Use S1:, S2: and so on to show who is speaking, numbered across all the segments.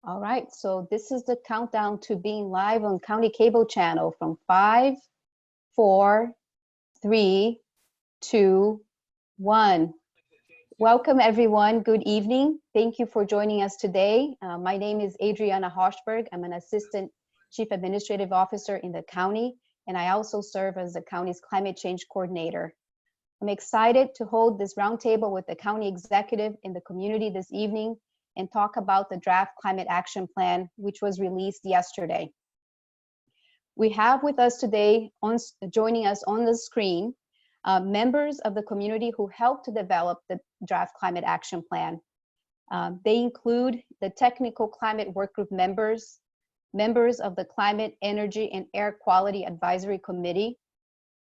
S1: All right, so this is the countdown to being live on County Cable Channel from 5, 4, 3, 2, 1. Welcome everyone, good evening. Thank you for joining us today. My name is Adriana Hochberg. I'm an Assistant Chief Administrative Officer in the county, and I also serve as the county's Climate Change Coordinator. I'm excited to hold this roundtable with the county executive in the community this evening and talk about the draft climate action plan, which was released yesterday. We have with us today, joining us on the screen, members of the community who helped to develop the draft climate action plan. They include the technical climate work group members, members of the Climate, Energy, and Air Quality Advisory Committee,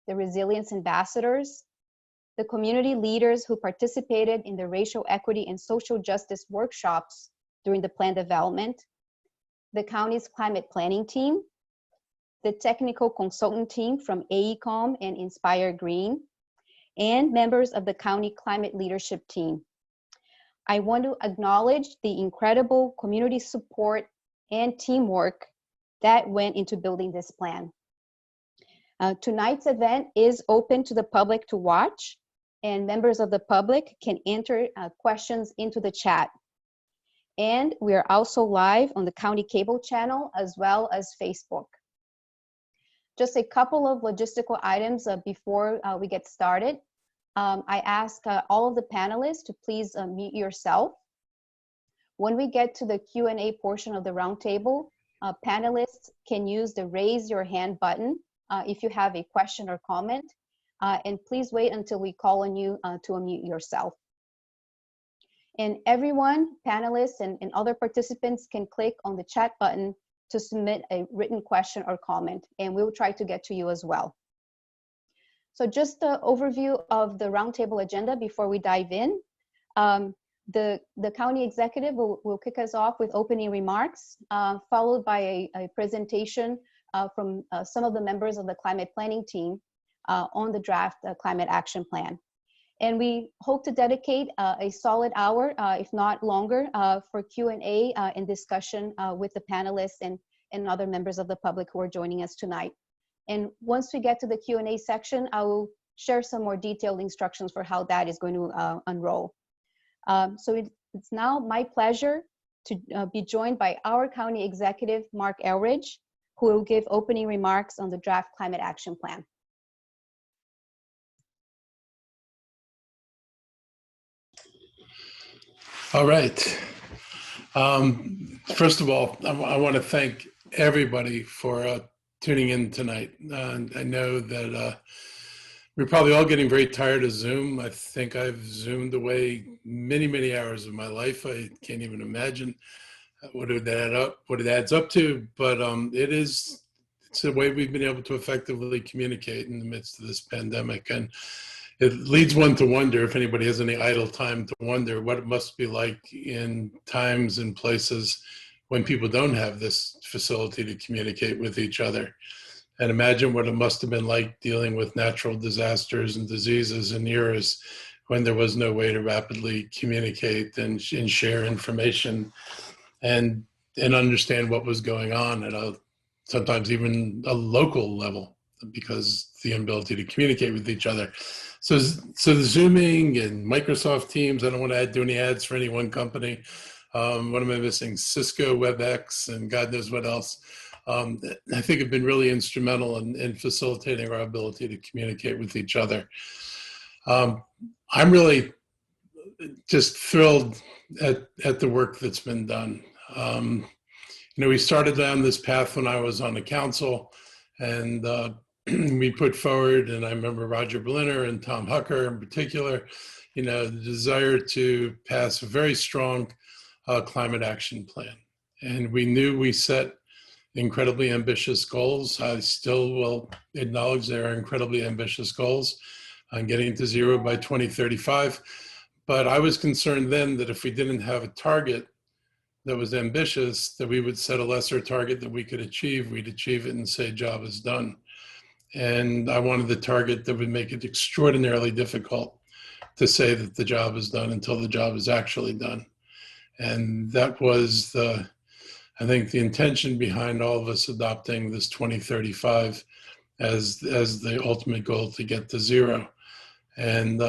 S1: the resilience ambassadors, the community leaders who participated in the racial equity and social justice workshops during the plan development, the county's climate planning team, the technical consultant team from AECOM and Inspire Green, and members of the county climate leadership team. I want to acknowledge the incredible community support and teamwork that went into building this plan. Tonight's event is open to the public to watch, and members of the public can enter questions into the chat. And we are also live on the County Cable Channel as well as Facebook. Just a couple of logistical items before we get started. I ask all of the panelists to please mute yourself. When we get to the Q&A portion of the roundtable, panelists can use the raise your hand button if you have a question or comment. And please wait until we call on you to unmute yourself. And everyone, panelists and other participants can click on the chat button to submit a written question or comment, and we'll try to get to you as well. So just the overview of the roundtable agenda before we dive in. The county executive will kick us off with opening remarks, followed by a presentation from some of the members of the climate planning team on the draft climate action plan. And we hope to dedicate a solid hour, if not longer, for Q&A and discussion with the panelists and other members of the public who are joining us tonight. And once we get to the Q&A section, I will share some more detailed instructions for how that is going to unroll. So it's now my pleasure to be joined by our county executive, Mark Elrich, who will give opening remarks on the draft climate action plan.
S2: All right. First of all, I want to thank everybody for tuning in tonight. I know that we're probably all getting very tired of Zoom. I think I've Zoomed away many, many hours of my life. I can't even imagine what it adds up to, but it's a way we've been able to effectively communicate in the midst of this pandemic. And it leads one to wonder, if anybody has any idle time, to wonder what it must be like in times and places when people don't have this facility to communicate with each other. And imagine what it must have been like dealing with natural disasters and diseases in eras when there was no way to rapidly communicate and share information and understand what was going on at sometimes even a local level, because the inability to communicate with each other. So the Zooming and Microsoft Teams, I don't want to do any ads for any one company. What am I missing? Cisco, WebEx, and God knows what else. I think have been really instrumental in facilitating our ability to communicate with each other. I'm really just thrilled at the work that's been done. You know, we started down this path when I was on the council, and we put forward, and I remember Roger Berliner and Tom Hucker in particular, you know, the desire to pass a very strong climate action plan. And we knew we set incredibly ambitious goals. I still will acknowledge they are incredibly ambitious goals on getting to zero by 2035. But I was concerned then that if we didn't have a target that was ambitious, that we would set a lesser target that we could achieve. We'd achieve it and say job is done. And I wanted the target that would make it extraordinarily difficult to say that the job is done until the job is actually done. And that was the I think the intention behind all of us adopting this 2035 as the ultimate goal to get to zero. And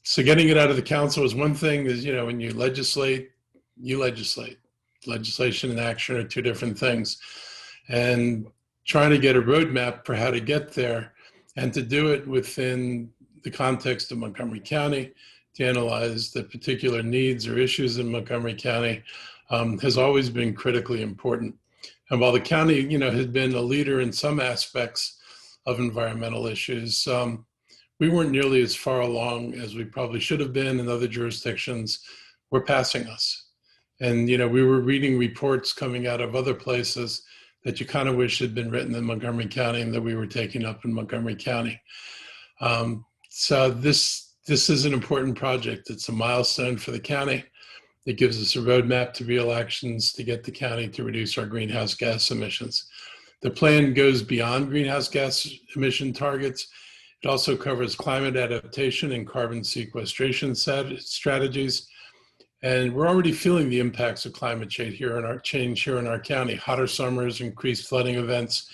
S2: so getting it out of the council is one thing. Is, you know, when you legislate. Legislation and action are two different things. And trying to get a roadmap for how to get there and to do it within the context of Montgomery County, to analyze the particular needs or issues in Montgomery County has always been critically important. And while the county, you know, has been a leader in some aspects of environmental issues, we weren't nearly as far along as we probably should have been, and other jurisdictions were passing us. And, you know, we were reading reports coming out of other places that you kind of wish had been written in Montgomery County and that we were taking up in Montgomery County. So this is an important project. It's a milestone for the county. It gives us a roadmap to real actions to get the county to reduce our greenhouse gas emissions. The plan goes beyond greenhouse gas emission targets. It also covers climate adaptation and carbon sequestration strategies. And we're already feeling the impacts of climate change here in our county: hotter summers, increased flooding events,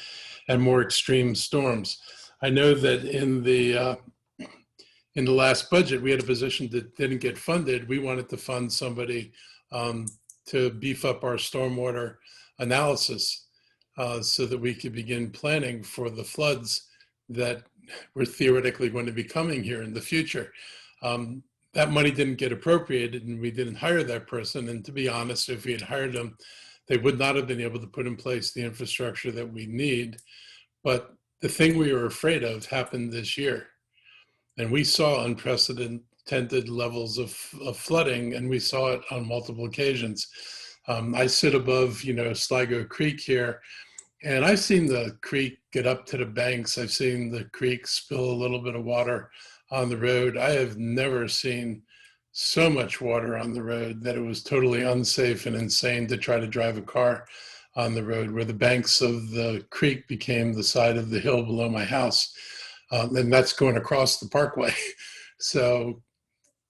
S2: and more extreme storms. I know that in the last budget, we had a position that didn't get funded. We wanted to fund somebody to beef up our stormwater analysis so that we could begin planning for the floods that were theoretically going to be coming here in the future. That money didn't get appropriated, and we didn't hire that person. And to be honest, if we had hired them, they would not have been able to put in place the infrastructure that we need. But the thing we were afraid of happened this year. And we saw unprecedented levels of flooding, and we saw it on multiple occasions. I sit above, you know, Sligo Creek here, and I've seen the creek get up to the banks. I've seen the creek spill a little bit of water on the road. I have never seen so much water on the road that it was totally unsafe and insane to try to drive a car on the road, where the banks of the creek became the side of the hill below my house. And that's going across the parkway. So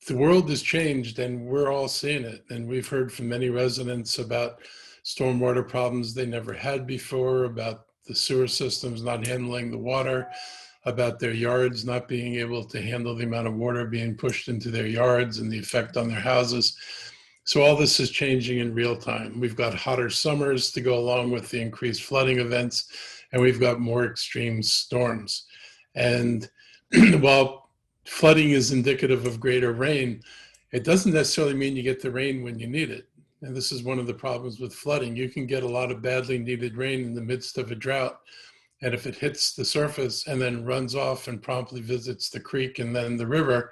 S2: the world has changed, and we're all seeing it. And we've heard from many residents about stormwater problems they never had before, about the sewer systems not handling the water, about their yards not being able to handle the amount of water being pushed into their yards and the effect on their houses. So all this is changing in real time. We've got hotter summers to go along with the increased flooding events, and we've got more extreme storms. And while flooding is indicative of greater rain, it doesn't necessarily mean you get the rain when you need it. And this is one of the problems with flooding. You can get a lot of badly needed rain in the midst of a drought. And if it hits the surface and then runs off and promptly visits the creek and then the river,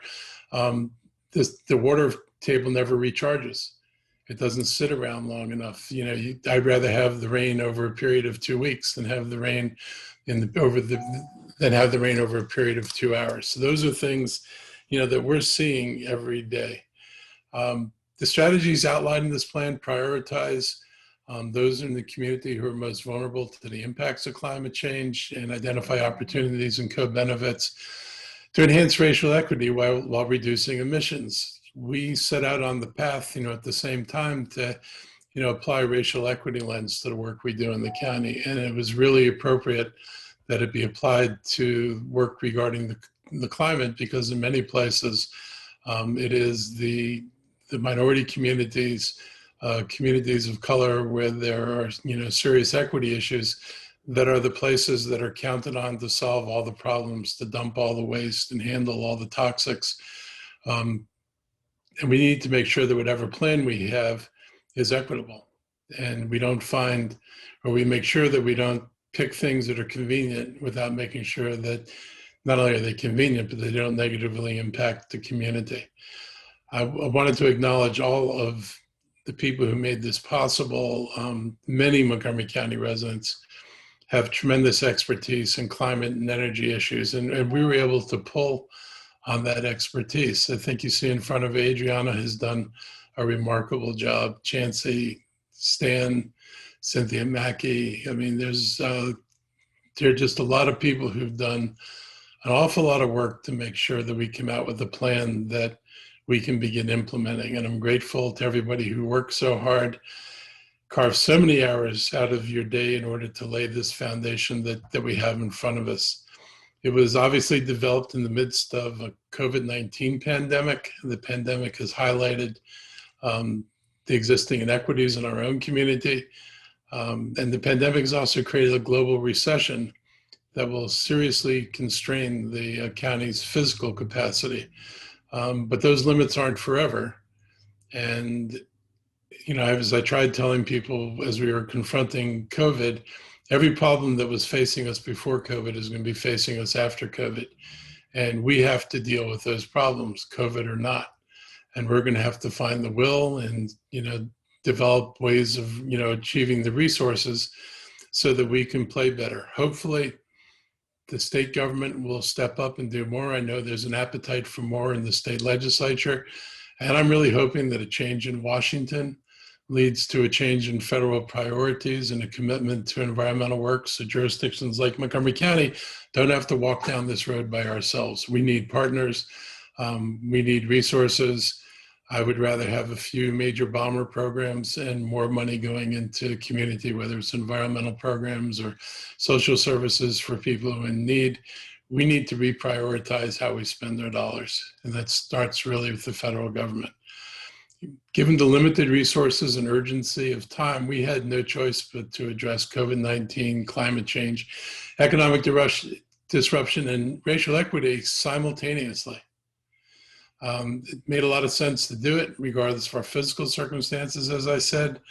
S2: the water table never recharges. It doesn't sit around long enough. You know, I'd rather have the rain over a period of 2 weeks than have the rain have the rain over a period of 2 hours. So those are things, you know, that we're seeing every day. The strategies outlined in this plan prioritize those in the community who are most vulnerable to the impacts of climate change, and identify opportunities and co-benefits to enhance racial equity while reducing emissions. We set out on the path, you know, at the same time to, you know, apply racial equity lens to the work we do in the county. And it was really appropriate that it be applied to work regarding the climate, because in many places it is the minority communities, communities of color where there are, you know, serious equity issues, that are the places that are counted on to solve all the problems, to dump all the waste and handle all the toxics. And we need to make sure that whatever plan we have is equitable, and we don't find, or we make sure that we don't pick things that are convenient without making sure that not only are they convenient, but they don't negatively impact the community. I wanted to acknowledge all of the people who made this possible. Many Montgomery County residents have tremendous expertise in climate and energy issues, and we were able to pull on that expertise. I think you see in front of Adriana has done a remarkable job. Chancey, Stan, Cynthia Mackey. I mean, there are just a lot of people who've done an awful lot of work to make sure that we come out with a plan that we can begin implementing. And I'm grateful to everybody who worked so hard. carve so many hours out of your day in order to lay this foundation that we have in front of us. It was obviously developed in the midst of a COVID-19 pandemic. The pandemic has highlighted the existing inequities in our own community. And the pandemic has also created a global recession that will seriously constrain the county's physical capacity. But those limits aren't forever. And, you know, as I tried telling people as we were confronting COVID, every problem that was facing us before COVID is going to be facing us after COVID. And we have to deal with those problems, COVID or not. And we're going to have to find the will and, you know, develop ways of, you know, achieving the resources so that we can play better. Hopefully, the state government will step up and do more. I know there's an appetite for more in the state legislature. And I'm really hoping that a change in Washington leads to a change in federal priorities and a commitment to environmental work so jurisdictions like Montgomery County don't have to walk down this road by ourselves. We need partners. We need resources. I would rather have a few major bomber programs and more money going into community, whether it's environmental programs or social services for people who are in need. We need to reprioritize how we spend our dollars. And that starts really with the federal government. Given the limited resources and urgency of time, we had no choice but to address COVID-19, climate change, economic disruption, and racial equity simultaneously. It made a lot of sense to do it, regardless of our physical circumstances, as I said.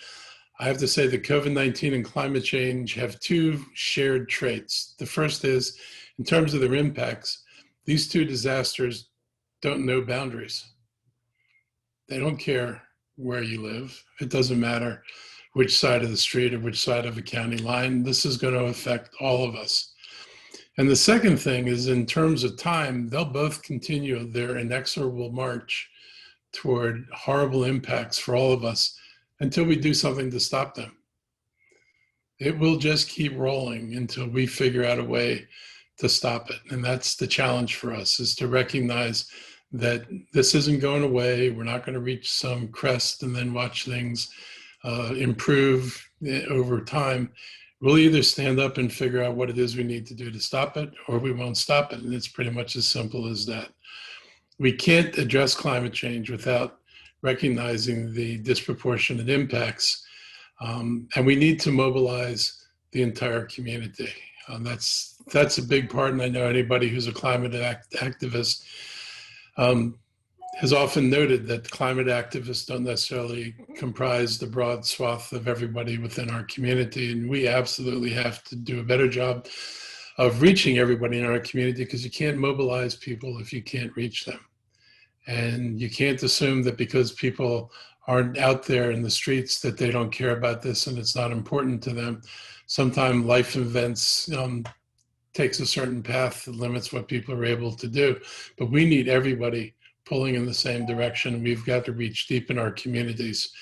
S2: I have to say that COVID-19 and climate change have two shared traits. The first is, in terms of their impacts, these two disasters don't know boundaries. They don't care where you live. It doesn't matter which side of the street or which side of a county line. This is going to affect all of us. And the second thing is, in terms of time, they'll both continue their inexorable march toward horrible impacts for all of us until we do something to stop them. It will just keep rolling until we figure out a way to stop it. And that's the challenge for us, is to recognize that this isn't going away. We're not going to reach some crest and then watch things improve over time. We'll either stand up and figure out what it is we need to do to stop it, or we won't stop it. And it's pretty much as simple as that. We can't address climate change without recognizing the disproportionate impacts. And we need to mobilize the entire community. That's a big part. And I know anybody who's a climate activist has often noted that climate activists don't necessarily comprise the broad swath of everybody within our community. And we absolutely have to do a better job of reaching everybody in our community, because you can't mobilize people if you can't reach them. And you can't assume that because people aren't out there in the streets that they don't care about this and it's not important to them. Sometimes life events takes a certain path that limits what people are able to do. But we need everybody pulling in the same direction. We've got to reach deep in our communities.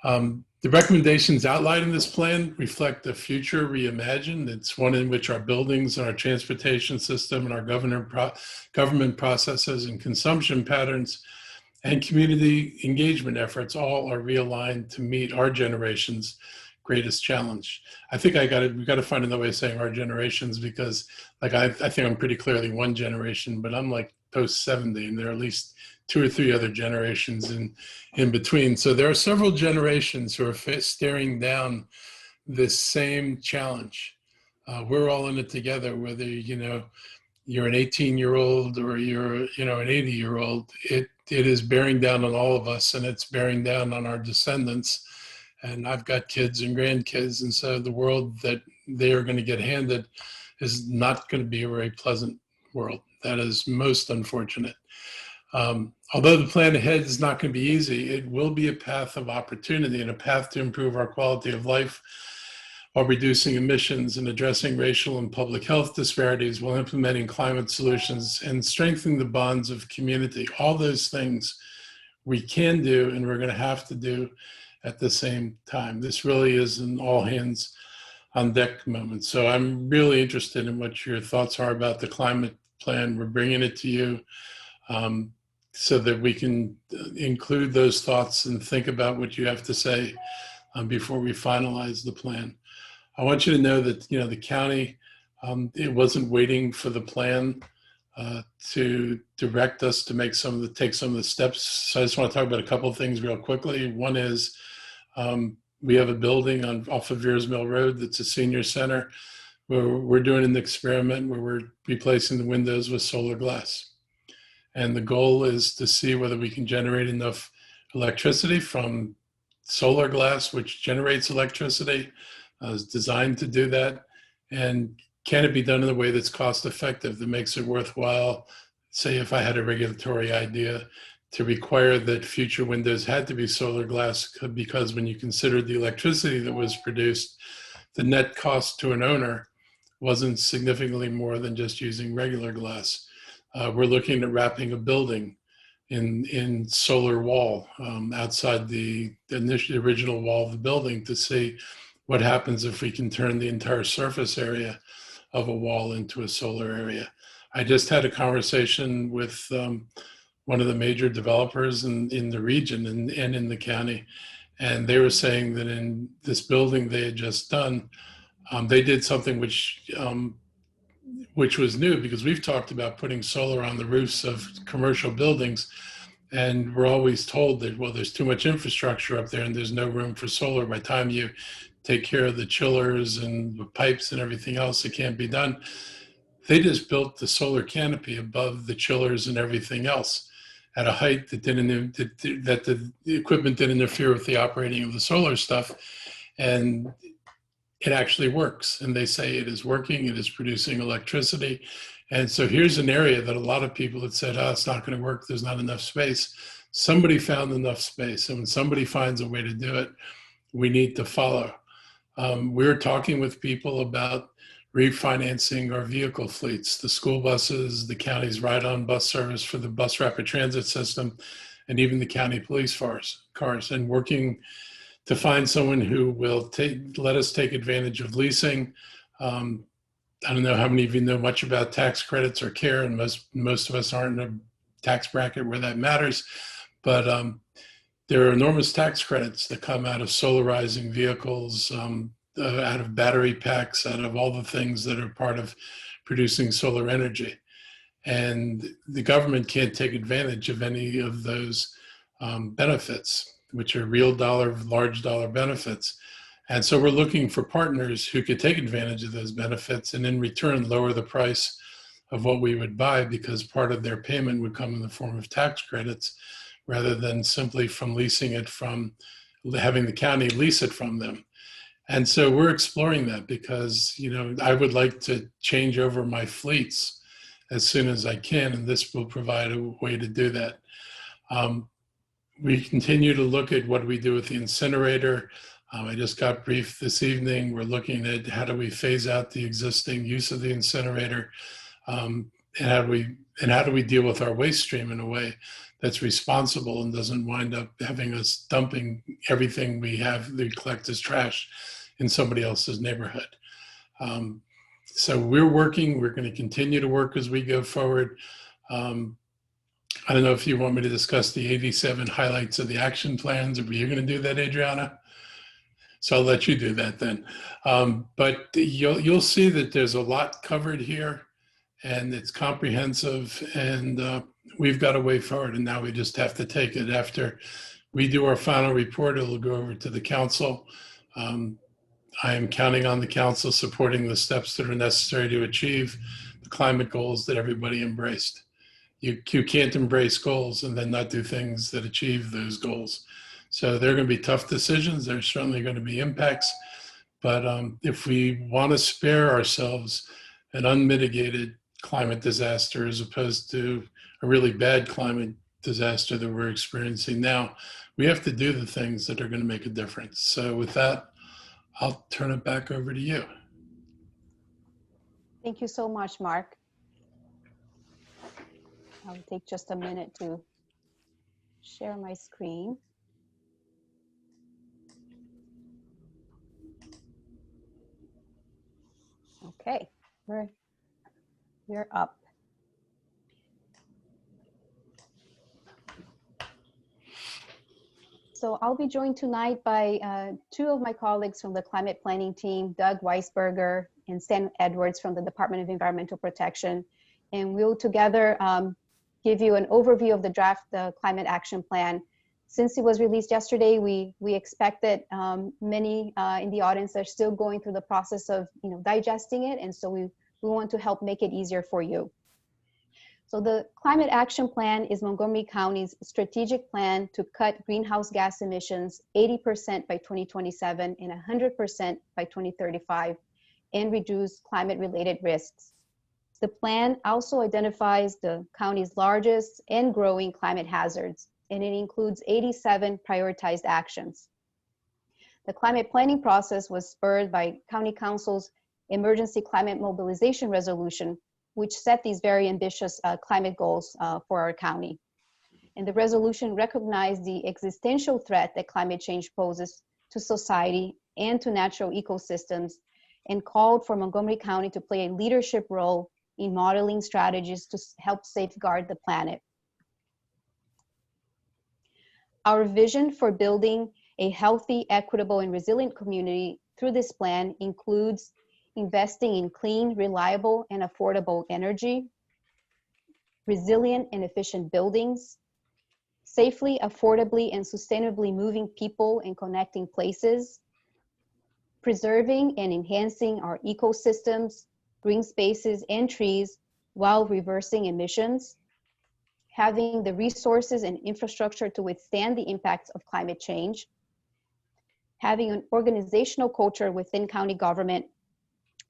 S2: The recommendations outlined in this plan reflect a future reimagined. It's one in which our buildings and our transportation system and our government processes and consumption patterns and community engagement efforts all are realigned to meet our generation's greatest challenge. I think we've got to find another way of saying our generations, because like I think I'm pretty clearly one generation, but I'm like post 70, and there are at least 2 or 3 other generations in between. So there are several generations who are staring down this same challenge. We're all in it together, whether you're an 18-year-old or you're an 80-year-old. It is bearing down on all of us, and it's bearing down on our descendants. And I've got kids and grandkids, and so the world that they are going to get handed is not going to be a very pleasant world. That is most unfortunate. Although the plan ahead is not going to be easy, it will be a path of opportunity and a path to improve our quality of life while reducing emissions and addressing racial and public health disparities, while implementing climate solutions and strengthening the bonds of community. All those things we can do, and we're going to have to do at the same time. This really is an all hands on deck moment. So I'm really interested in what your thoughts are about the climate plan. We're bringing it to you so that we can include those thoughts and think about what you have to say before we finalize the plan. I want you to know that, you know, the county, it wasn't waiting for the plan to direct us to take some of the steps. So I just want to talk about a couple of things real quickly. One is we have a building off of Veers Mill Road that's a senior center where we're doing an experiment where we're replacing the windows with solar glass. And the goal is to see whether we can generate enough electricity from solar glass, which generates electricity, is designed to do that. And can it be done in a way that's cost effective, that makes it worthwhile? Say if I had a regulatory idea to require that future windows had to be solar glass, because when you consider the electricity that was produced, the net cost to an owner wasn't significantly more than just using regular glass. We're looking at wrapping a building in solar wall outside the original wall of the building to see what happens if we can turn the entire surface area of a wall into a solar area. I just had a conversation with one of the major developers in the region and in the county, and they were saying that in this building they had just done, they did something which was new, because we've talked about putting solar on the roofs of commercial buildings, and we're always told that, well, there's too much infrastructure up there and there's no room for solar. By the time you take care of the chillers and the pipes and everything else, it can't be done. They just built the solar canopy above the chillers and everything else at a height that the equipment didn't interfere with the operating of the solar stuff. And it actually works. And they say it is working, it is producing electricity. And so here's an area that a lot of people had said, oh, it's not going to work, there's not enough space. Somebody found enough space. And when somebody finds a way to do it, we need to follow. We're talking with people about refinancing our vehicle fleets, the school buses, the county's ride-on bus service for the bus rapid transit system, and even the county police cars, and working to find someone who will let us take advantage of leasing. I don't know how many of you know much about tax credits or care, and most of us aren't in a tax bracket where that matters, but there are enormous tax credits that come out of solarizing vehicles, out of battery packs, out of all the things that are part of producing solar energy. And the government can't take advantage of any of those benefits, which are real dollar, large dollar benefits. And so we're looking for partners who could take advantage of those benefits and in return lower the price of what we would buy, because part of their payment would come in the form of tax credits rather than simply from leasing it from, having the county lease it from them. And so we're exploring that because, you know, I would like to change over my fleets as soon as I can, and this will provide a way to do that. We continue to look at what we do with the incinerator. I just got briefed this evening. We're looking at how do we phase out the existing use of the incinerator, and how do we deal with our waste stream in a way that's responsible and doesn't wind up having us dumping everything we collect as trash in somebody else's neighborhood. So we're going to continue to work as we go forward. I don't know if you want me to discuss the 87 highlights of the action plans, or were you going to do that, Adriana? So I'll let you do that then. But you'll see that there's a lot covered here, and it's comprehensive, and we've got a way forward, and now we just have to take it. After we do our final report, it'll go over to the council. I am counting on the council supporting the steps that are necessary to achieve the climate goals that everybody embraced. You can't embrace goals and then not do things that achieve those goals. So they're going to be tough decisions. There's certainly going to be impacts. But if we want to spare ourselves an unmitigated climate disaster as opposed to a really bad climate disaster that we're experiencing now, we have to do the things that are going to make a difference. So with that, I'll turn it back over to you.
S1: Thank you so much, Mark. I'll take just a minute to share my screen. Okay, we're up. So I'll be joined tonight by two of my colleagues from the climate planning team, Doug Weisberger and Stan Edwards from the Department of Environmental Protection. And we'll together give you an overview of the draft climate action plan. Since it was released yesterday, we expect that many in the audience are still going through the process of digesting it. And so we want to help make it easier for you. So the Climate Action Plan is Montgomery County's strategic plan to cut greenhouse gas emissions 80% by 2027 and 100% by 2035 and reduce climate-related risks. The plan also identifies the county's largest and growing climate hazards, and it includes 87 prioritized actions. The climate planning process was spurred by County Council's Emergency Climate Mobilization Resolution, which set these very ambitious climate goals for our county. And the resolution recognized the existential threat that climate change poses to society and to natural ecosystems, and called for Montgomery County to play a leadership role in modeling strategies to help safeguard the planet. Our vision for building a healthy, equitable, and resilient community through this plan includes investing in clean, reliable, and affordable energy, resilient and efficient buildings, safely, affordably, and sustainably moving people and connecting places, preserving and enhancing our ecosystems, green spaces, and trees while reversing emissions, having the resources and infrastructure to withstand the impacts of climate change, having an organizational culture within county government,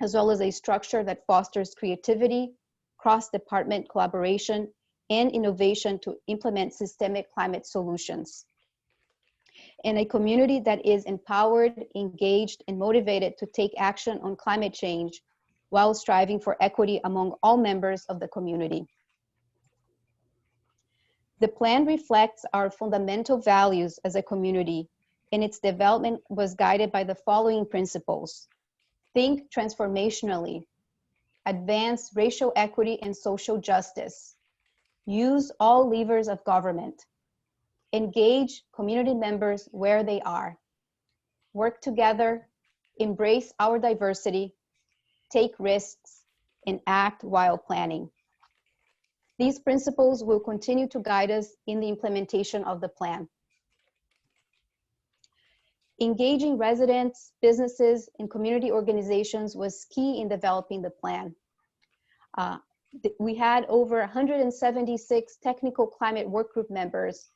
S1: as well as a structure that fosters creativity, cross-department collaboration, and innovation to implement systemic climate solutions. And a community that is empowered, engaged, and motivated to take action on climate change while striving for equity among all members of the community. The plan reflects our fundamental values as a community, and its development was guided by the following principles. Think transformationally, advance racial equity and social justice, use all levers of government, engage community members where they are, work together, embrace our diversity, take risks, and act while planning. These principles will continue to guide us in the implementation of the plan. Engaging residents, businesses, and community organizations was key in developing the plan. We had over 176 technical climate workgroup members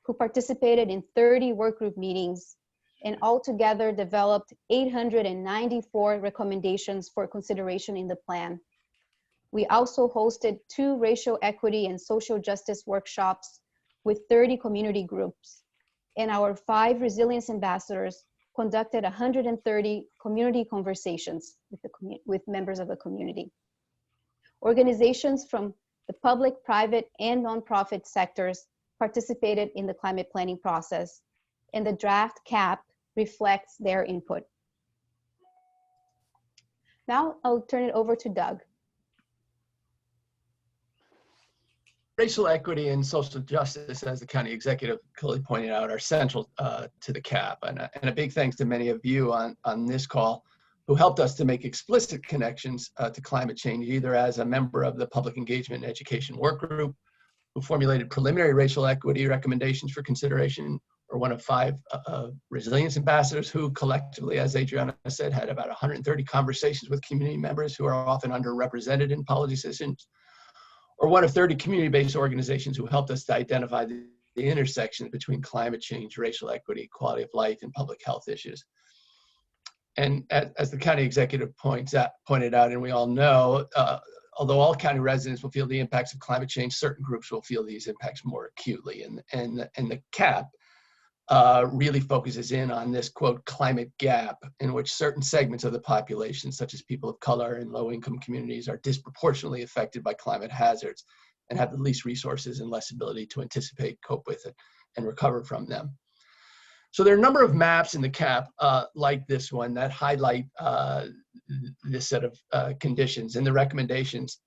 S1: who participated in 30 workgroup meetings and altogether developed 894 recommendations for consideration in the plan. We also hosted 2 racial equity and social justice workshops with 30 community groups. And our 5 resilience ambassadors conducted 130 community conversations with members of the community. Organizations from the public, private, and nonprofit sectors participated in the climate planning process, and the draft CAP reflects their input. Now I'll turn it over to Doug.
S3: Racial equity and social justice, as the county executive clearly pointed out, are central to the CAP. And a big thanks to many of you on this call who helped us to make explicit connections to climate change, either as a member of the Public Engagement and Education Work Group, who formulated preliminary racial equity recommendations for consideration, or one of 5 resilience ambassadors who collectively, as Adriana said, had about 130 conversations with community members who are often underrepresented in policy decisions, or one of 30 community-based organizations who helped us to identify the intersection between climate change, racial equity, quality of life, and public health issues. And as the county executive pointed out, and we all know, although all county residents will feel the impacts of climate change, certain groups will feel these impacts more acutely. And the CAP really focuses in on this, quote, climate gap, in which certain segments of the population, such as people of color and low-income communities, are disproportionately affected by climate hazards and have the least resources and less ability to anticipate, cope with it, and recover from them. So there are a number of maps in the CAP like this one that highlight this set of conditions, and the recommendations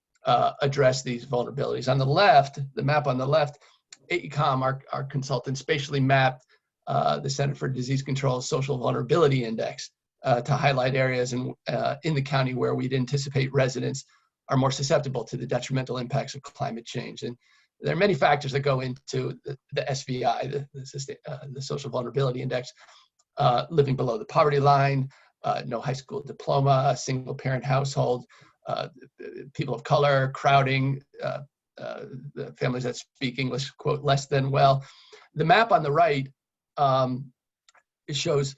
S3: address these vulnerabilities. On the left, the map on the left, AECOM, our consultant, spatially mapped the Center for Disease Control Social Vulnerability Index to highlight areas in the county where we'd anticipate residents are more susceptible to the detrimental impacts of climate change. And there are many factors that go into the SVI, the Social Vulnerability Index, living below the poverty line, no high school diploma, single parent household, people of color, crowding, the families that speak English, quote, less than well. The map on the right it shows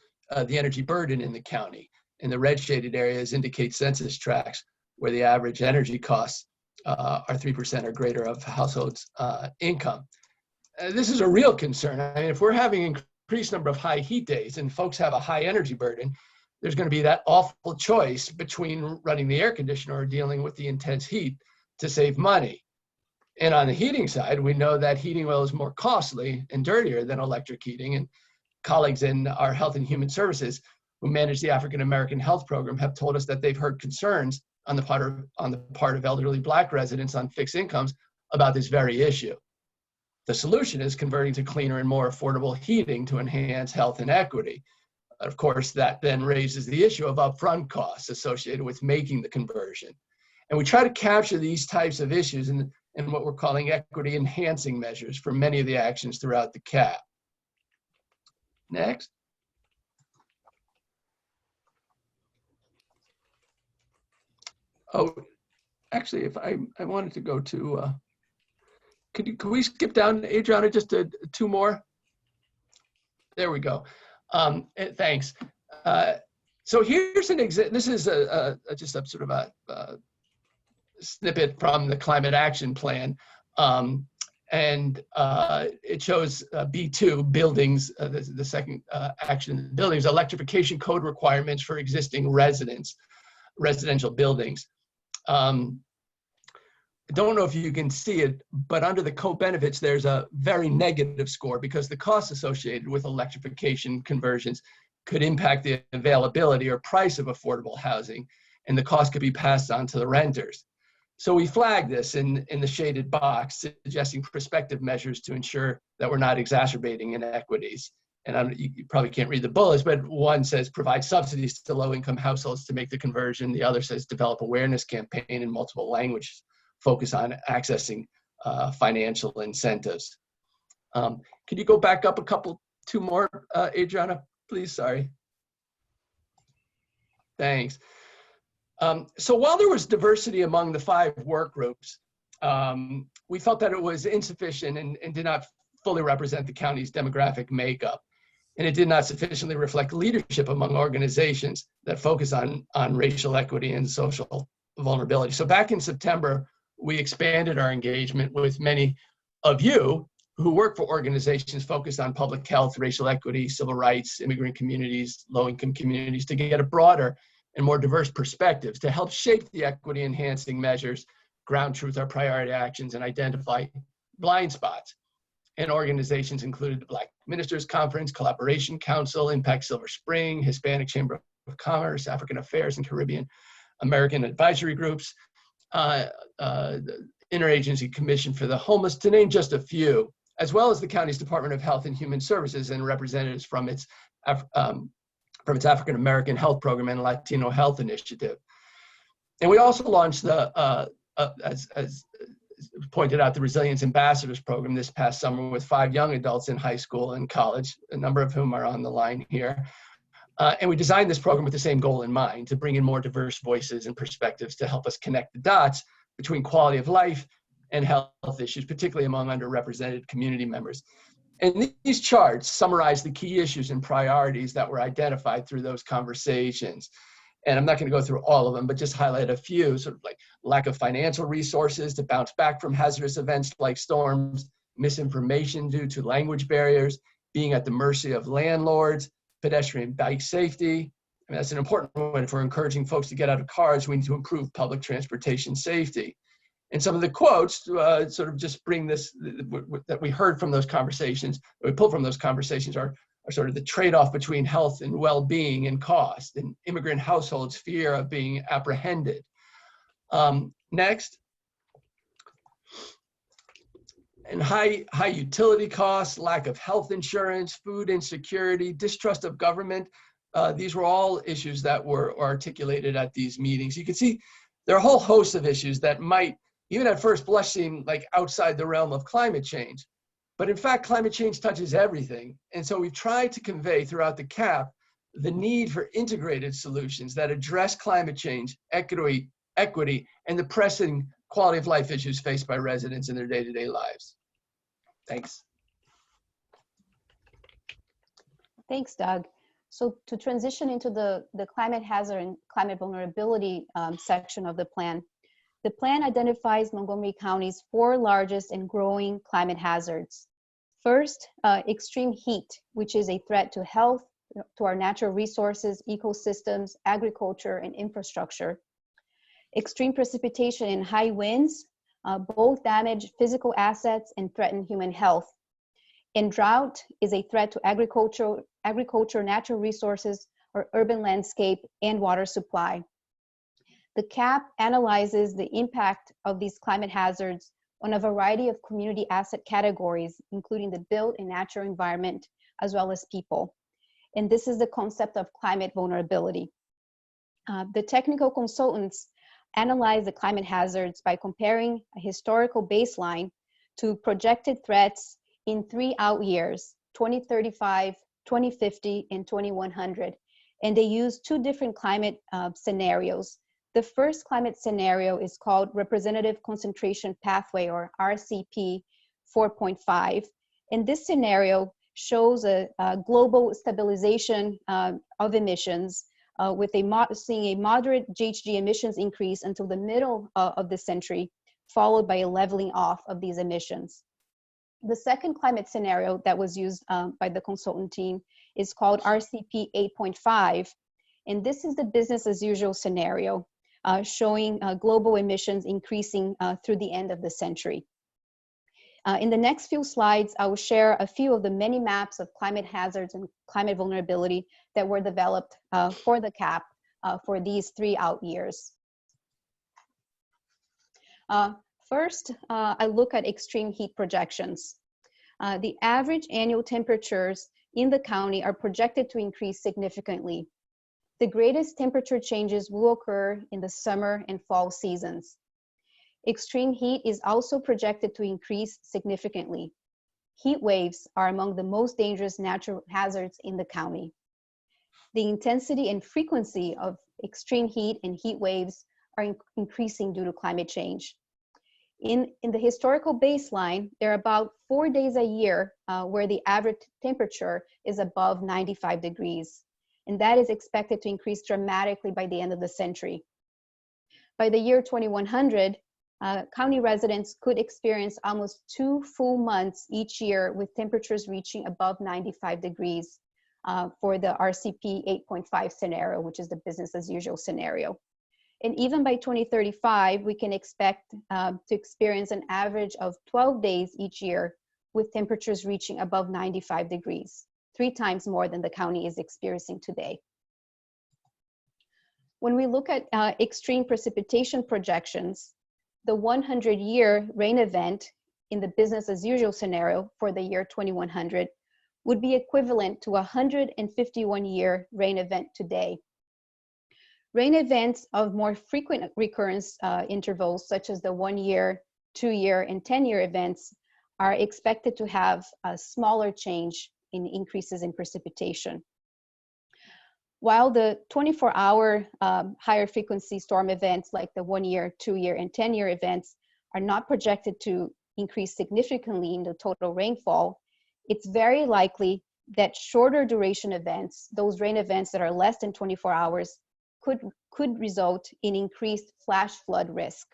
S3: the energy burden in the county, and the red shaded areas indicate census tracts where the average energy costs are 3% or greater of households' income. This is a real concern. I mean, if we're having an increased number of high heat days and folks have a high energy burden, there's going to be that awful choice between running the air conditioner or dealing with the intense heat to save money. And on the heating side, we know that heating oil is more costly and dirtier than electric heating. And colleagues in our Health and Human Services who manage the African American Health Program have told us that they've heard concerns on the part of elderly Black residents on fixed incomes about this very issue. The solution is converting to cleaner and more affordable heating to enhance health and equity. Of course, that then raises the issue of upfront costs associated with making the conversion. And we try to capture these types of issues in what we're calling equity enhancing measures for many of the actions throughout the CAP. Next. Oh, actually, if I wanted to go to, could we skip down, Adriana, just to two more? There we go. Thanks. So here's an example. This is just a sort of a snippet from the Climate Action Plan. And it shows B2, buildings, the second action, buildings, electrification code requirements for existing residential buildings. I don't know if you can see it, but under the co-benefits, there's a very negative score because the costs associated with electrification conversions could impact the availability or price of affordable housing, and the cost could be passed on to the renters. So we flag this in the shaded box, suggesting prospective measures to ensure that we're not exacerbating inequities. And you probably can't read the bullets, but one says provide subsidies to low-income households to make the conversion. The other says develop awareness campaign in multiple languages, focus on accessing financial incentives. Could you go back up two more, Adriana, please? Sorry. Thanks. So while there was diversity among the 5 work groups, we felt that it was insufficient and did not fully represent the county's demographic makeup. And it did not sufficiently reflect leadership among organizations that focus on racial equity and social vulnerability. So back in September, we expanded our engagement with many of you who work for organizations focused on public health, racial equity, civil rights, immigrant communities, low-income communities, to get a broader and more diverse perspectives to help shape the equity enhancing measures, ground truth our priority actions, and identify blind spots. And organizations included the Black Ministers Conference, Collaboration Council, Impact Silver Spring, Hispanic Chamber of Commerce, African Affairs and Caribbean American advisory groups, the Interagency Commission for the Homeless, to name just a few, as well as the county's Department of Health and Human Services and representatives from its African American Health Program and Latino Health Initiative. And we also launched as pointed out, the Resilience Ambassadors Program this past summer with 5 young adults in high school and college, a number of whom are on the line here. And we designed this program with the same goal in mind, to bring in more diverse voices and perspectives to help us connect the dots between quality of life and health issues, particularly among underrepresented community members. And these charts summarize the key issues and priorities that were identified through those conversations. And I'm not going to go through all of them, but just highlight a few, sort of like lack of financial resources to bounce back from hazardous events like storms, misinformation due to language barriers, being at the mercy of landlords, pedestrian bike safety. I mean, that's an important one. If we're encouraging folks to get out of cars, we need to improve public transportation safety. And some of the quotes sort of just bring this, that we heard from those conversations, that we pulled from those conversations are sort of the trade-off between health and well-being and cost, and immigrant households' fear of being apprehended. Next. And high utility costs, lack of health insurance, food insecurity, distrust of government. These were all issues that were articulated at these meetings. You can see there are a whole host of issues that might, even at first blush, seem like outside the realm of climate change. But in fact, climate change touches everything. And so we've tried to convey throughout the CAP the need for integrated solutions that address climate change, equity, and the pressing quality of life issues faced by residents in their day-to-day lives. Thanks.
S1: Thanks, Doug. So to transition into the climate hazard and climate vulnerability section of the plan identifies Montgomery County's 4 largest and growing climate hazards. First, extreme heat, which is a threat to health, to our natural resources, ecosystems, agriculture, and infrastructure. Extreme precipitation and high winds both damage physical assets and threaten human health. And drought is a threat to agriculture, natural resources, or urban landscape and water supply. The CAP analyzes the impact of these climate hazards on a variety of community asset categories, including the built and natural environment, as well as people. And this is the concept of climate vulnerability. The technical consultants analyze the climate hazards by comparing a historical baseline to projected threats in 3 out years, 2035, 2050, and 2100. And they use 2 different climate scenarios. The first climate scenario is called Representative Concentration Pathway, or RCP 4.5. And this scenario shows a global stabilization of emissions with seeing a moderate GHG emissions increase until the middle of the century, followed by a leveling off of these emissions. The second climate scenario that was used by the consultant team is called RCP 8.5. And this is the business as usual scenario, showing global emissions increasing through the end of the century. In the next few slides, I will share a few of the many maps of climate hazards and climate vulnerability that were developed for the CAP for these 3 out years. First, I look at extreme heat projections. The average annual temperatures in the county are projected to increase significantly. The greatest temperature changes will occur in the summer and fall seasons. Extreme heat is also projected to increase significantly. Heat waves are among the most dangerous natural hazards in the county. The intensity and frequency of extreme heat and heat waves are increasing due to climate change. In the historical baseline, there are about 4 days a year where the average temperature is above 95 degrees. And that is expected to increase dramatically by the end of the century. By the year 2100, county residents could experience almost 2 full months each year with temperatures reaching above 95 degrees for the RCP 8.5 scenario, which is the business as usual scenario. And even by 2035, we can expect to experience an average of 12 days each year with temperatures reaching above 95 degrees, 3 times more than the county is experiencing today. When we look at extreme precipitation projections, the 100-year rain event in the business as usual scenario for the year 2100 would be equivalent to a 151-year rain event today. Rain events of more frequent recurrence intervals, such as the 1-year, 2-year, and 10-year events, are expected to have a smaller change in increases in precipitation. While the 24-hour higher frequency storm events like the 1-year, 2-year, and 10-year events are not projected to increase significantly in the total rainfall, it's very likely that shorter duration events, those rain events that are less than 24 hours, could result in increased flash flood risk.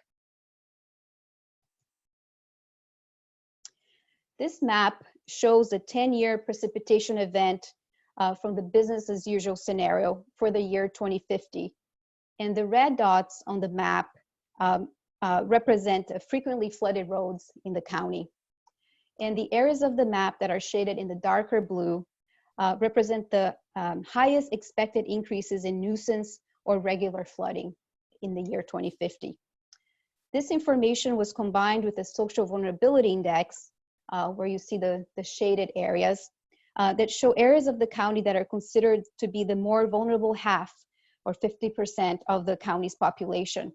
S1: This map shows the 10-year precipitation event from the business as usual scenario for the year 2050. And the red dots on the map represent frequently flooded roads in the county. And the areas of the map that are shaded in the darker blue represent the highest expected increases in nuisance or regular flooding in the year 2050. This information was combined with the Social Vulnerability Index where you see the shaded areas, that show areas of the county that are considered to be the more vulnerable half, or 50% of the county's population.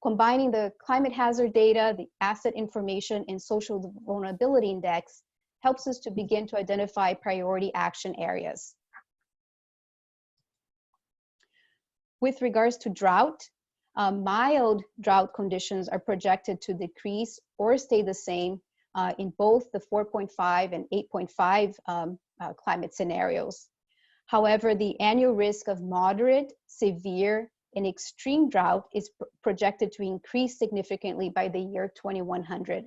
S1: Combining the climate hazard data, the asset information, and social vulnerability index helps us to begin to identify priority action areas. With regards to drought, mild drought conditions are projected to decrease or stay the same in both the 4.5 and 8.5 climate scenarios. However, the annual risk of moderate, severe, and extreme drought is projected to increase significantly by the year 2100.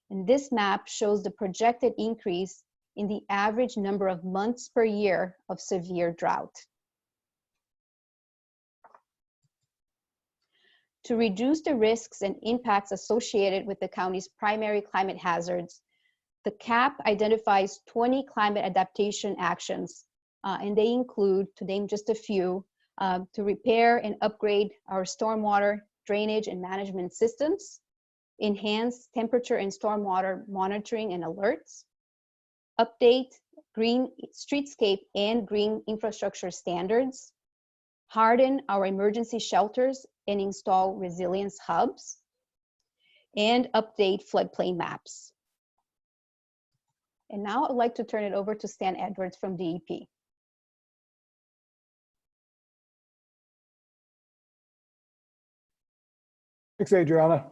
S1: And this map shows the projected increase in the average number of months per year of severe drought. To reduce the risks and impacts associated with the county's primary climate hazards, the CAP identifies 20 climate adaptation actions, and they include, to name just a few, to repair and upgrade our stormwater drainage and management systems, enhance temperature and stormwater monitoring and alerts, update green streetscape and green infrastructure standards, harden our emergency shelters and install resilience hubs, and update floodplain maps. And now I'd like to turn it over to Stan Edwards from DEP.
S4: Thanks, Adriana.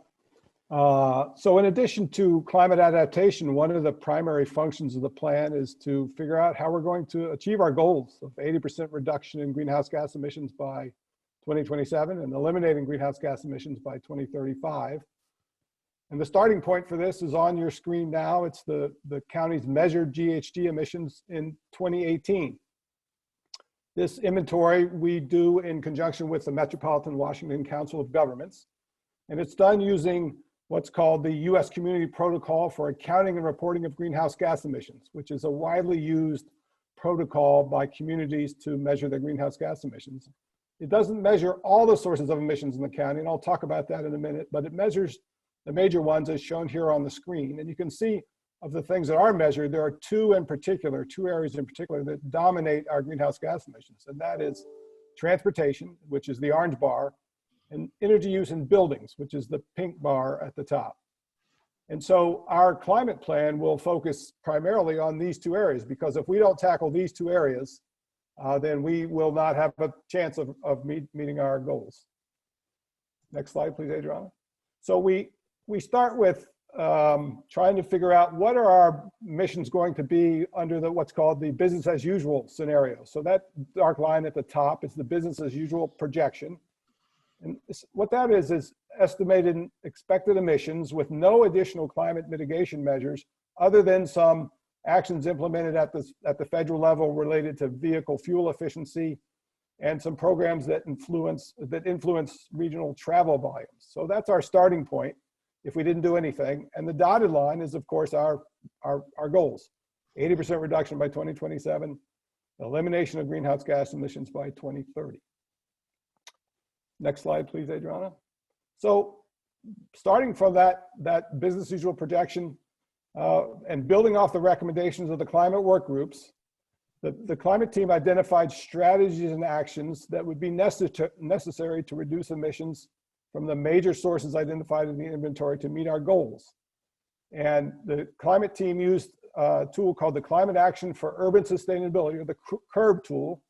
S4: So in addition to climate adaptation, one of the primary functions of the plan is to figure out how we're going to achieve our goals of 80% reduction in greenhouse gas emissions by 2027 and eliminating greenhouse gas emissions by 2035. And the starting point for this is on your screen now. It's the county's measured GHG emissions in 2018. This inventory we do in conjunction with the Metropolitan Washington Council of Governments. And it's done using what's called the U.S. Community Protocol for Accounting and Reporting of Greenhouse Gas Emissions, which is a widely used protocol by communities to measure their greenhouse gas emissions. It doesn't measure all the sources of emissions in the county, and I'll talk about that in a minute, but it measures the major ones as shown here on the screen. And you can see of the things that are measured, there are two areas in particular that dominate our greenhouse gas emissions, and that is transportation, which is the orange bar, and energy use in buildings, which is the pink bar at the top. And so our climate plan will focus primarily on these two areas, because if we don't tackle these two areas, then we will not have a chance of meeting our goals. Next slide, please, Adriana. So we start with trying to figure out what are our emissions going to be under what's called the business as usual scenario. So that dark line at the top is the business as usual projection. And what that is estimated expected emissions with no additional climate mitigation measures other than some actions implemented at the federal level related to vehicle fuel efficiency and some programs that influence regional travel volumes. So that's our starting point if we didn't do anything. And the dotted line is, of course, our goals. 80% reduction by 2027, elimination of greenhouse gas emissions by 2030. Next slide, please, Adriana. So starting from that business usual projection and building off the recommendations of the climate work groups, the climate team identified strategies and actions that would be necessary to reduce emissions from the major sources identified in the inventory to meet our goals. And the climate team used a tool called the Climate Action for Urban Sustainability, or the CURB tool,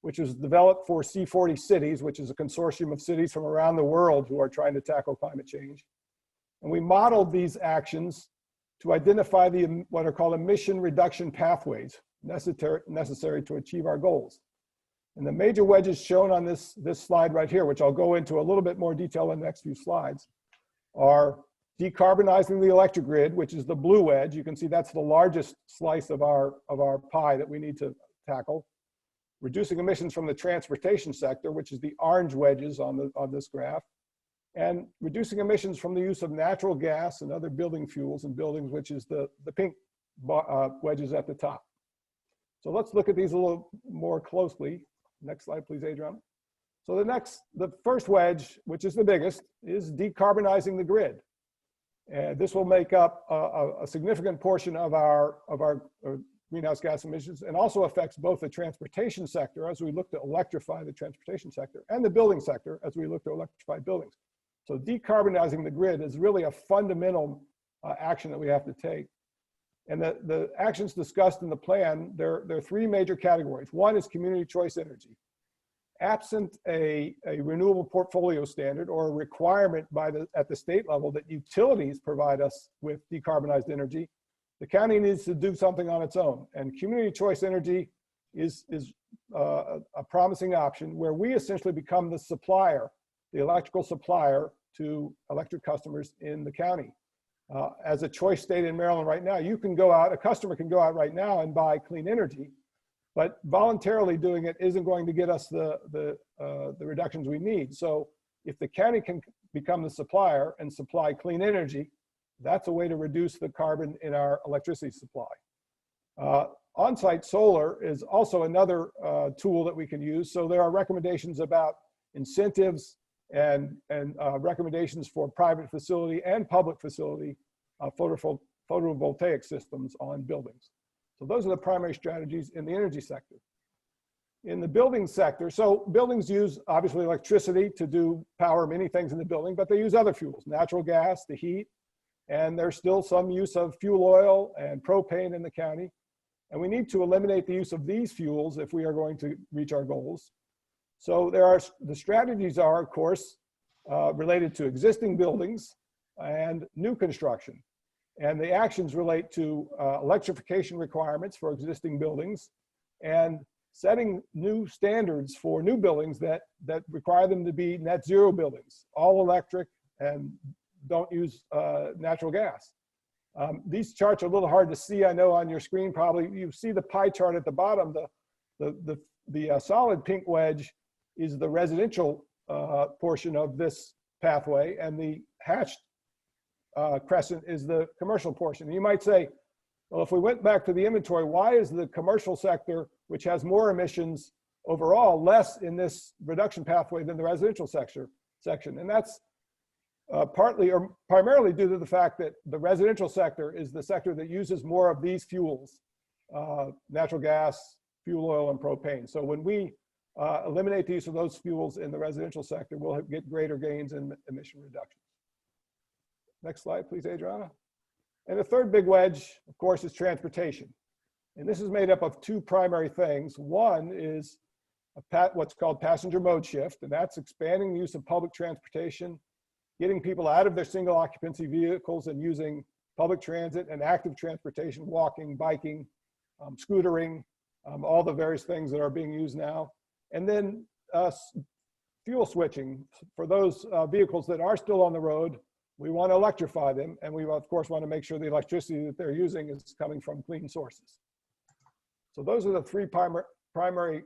S4: which was developed for C40 cities, which is a consortium of cities from around the world who are trying to tackle climate change. And we modeled these actions to identify what are called emission reduction pathways necessary to achieve our goals. And the major wedges shown on this slide right here, which I'll go into a little bit more detail in the next few slides, are decarbonizing the electric grid, which is the blue wedge. You can see that's the largest slice of our pie that we need to tackle. Reducing emissions from the transportation sector, which is the orange wedges on this graph, and reducing emissions from the use of natural gas and other building fuels in buildings, which is the pink wedges at the top. So let's look at these a little more closely. Next slide, please, Adriana. So the first wedge, which is the biggest, is decarbonizing the grid. And this will make up a significant portion of our greenhouse gas emissions, and also affects both the transportation sector as we look to electrify the transportation sector, and the building sector as we look to electrify buildings. So decarbonizing the grid is really a fundamental action that we have to take. And the actions discussed in the plan, there are three major categories. One is community choice energy. Absent a renewable portfolio standard or a requirement at the state level that utilities provide us with decarbonized energy, the county needs to do something on its own. And community choice energy is a promising option where we essentially become the supplier, the electrical supplier to electric customers in the county. As a choice state in Maryland right now, a customer can go out right now and buy clean energy, but voluntarily doing it isn't going to get us the reductions we need. So if the county can become the supplier and supply clean energy, that's a way to reduce the carbon in our electricity supply. On-site solar is also another tool that we can use. So there are recommendations about incentives and recommendations for private facility and public facility photovoltaic systems on buildings. So those are the primary strategies in the energy sector. In the building sector, so buildings use obviously electricity to power many things in the building, but they use other fuels, natural gas to heat, and there's still some use of fuel oil and propane in the county. And we need to eliminate the use of these fuels if we are going to reach our goals. So the strategies are, of course, related to existing buildings and new construction. And the actions relate to electrification requirements for existing buildings and setting new standards for new buildings that require them to be net zero buildings, all electric and don't use natural gas. These charts are a little hard to see, I know, on your screen. Probably you see the pie chart at the bottom. The solid pink wedge is the residential portion of this pathway, and the hatched crescent is the commercial portion. And you might say, well, if we went back to the inventory, why is the commercial sector, which has more emissions overall, less in this reduction pathway than the residential section? And that's partly or primarily due to the fact that the residential sector is the sector that uses more of these fuels, natural gas, fuel oil, and propane. So when we eliminate the use of those fuels in the residential sector, we'll get greater gains in emission reduction. Next slide, please, Adriana. And the third big wedge, of course, is transportation. And this is made up of two primary things. One is what's called passenger mode shift, and that's expanding the use of public transportation, getting people out of their single occupancy vehicles and using public transit and active transportation, walking, biking, scootering, all the various things that are being used now. And then fuel switching. For those vehicles that are still on the road, we want to electrify them, and we of course want to make sure the electricity that they're using is coming from clean sources. So those are the three primary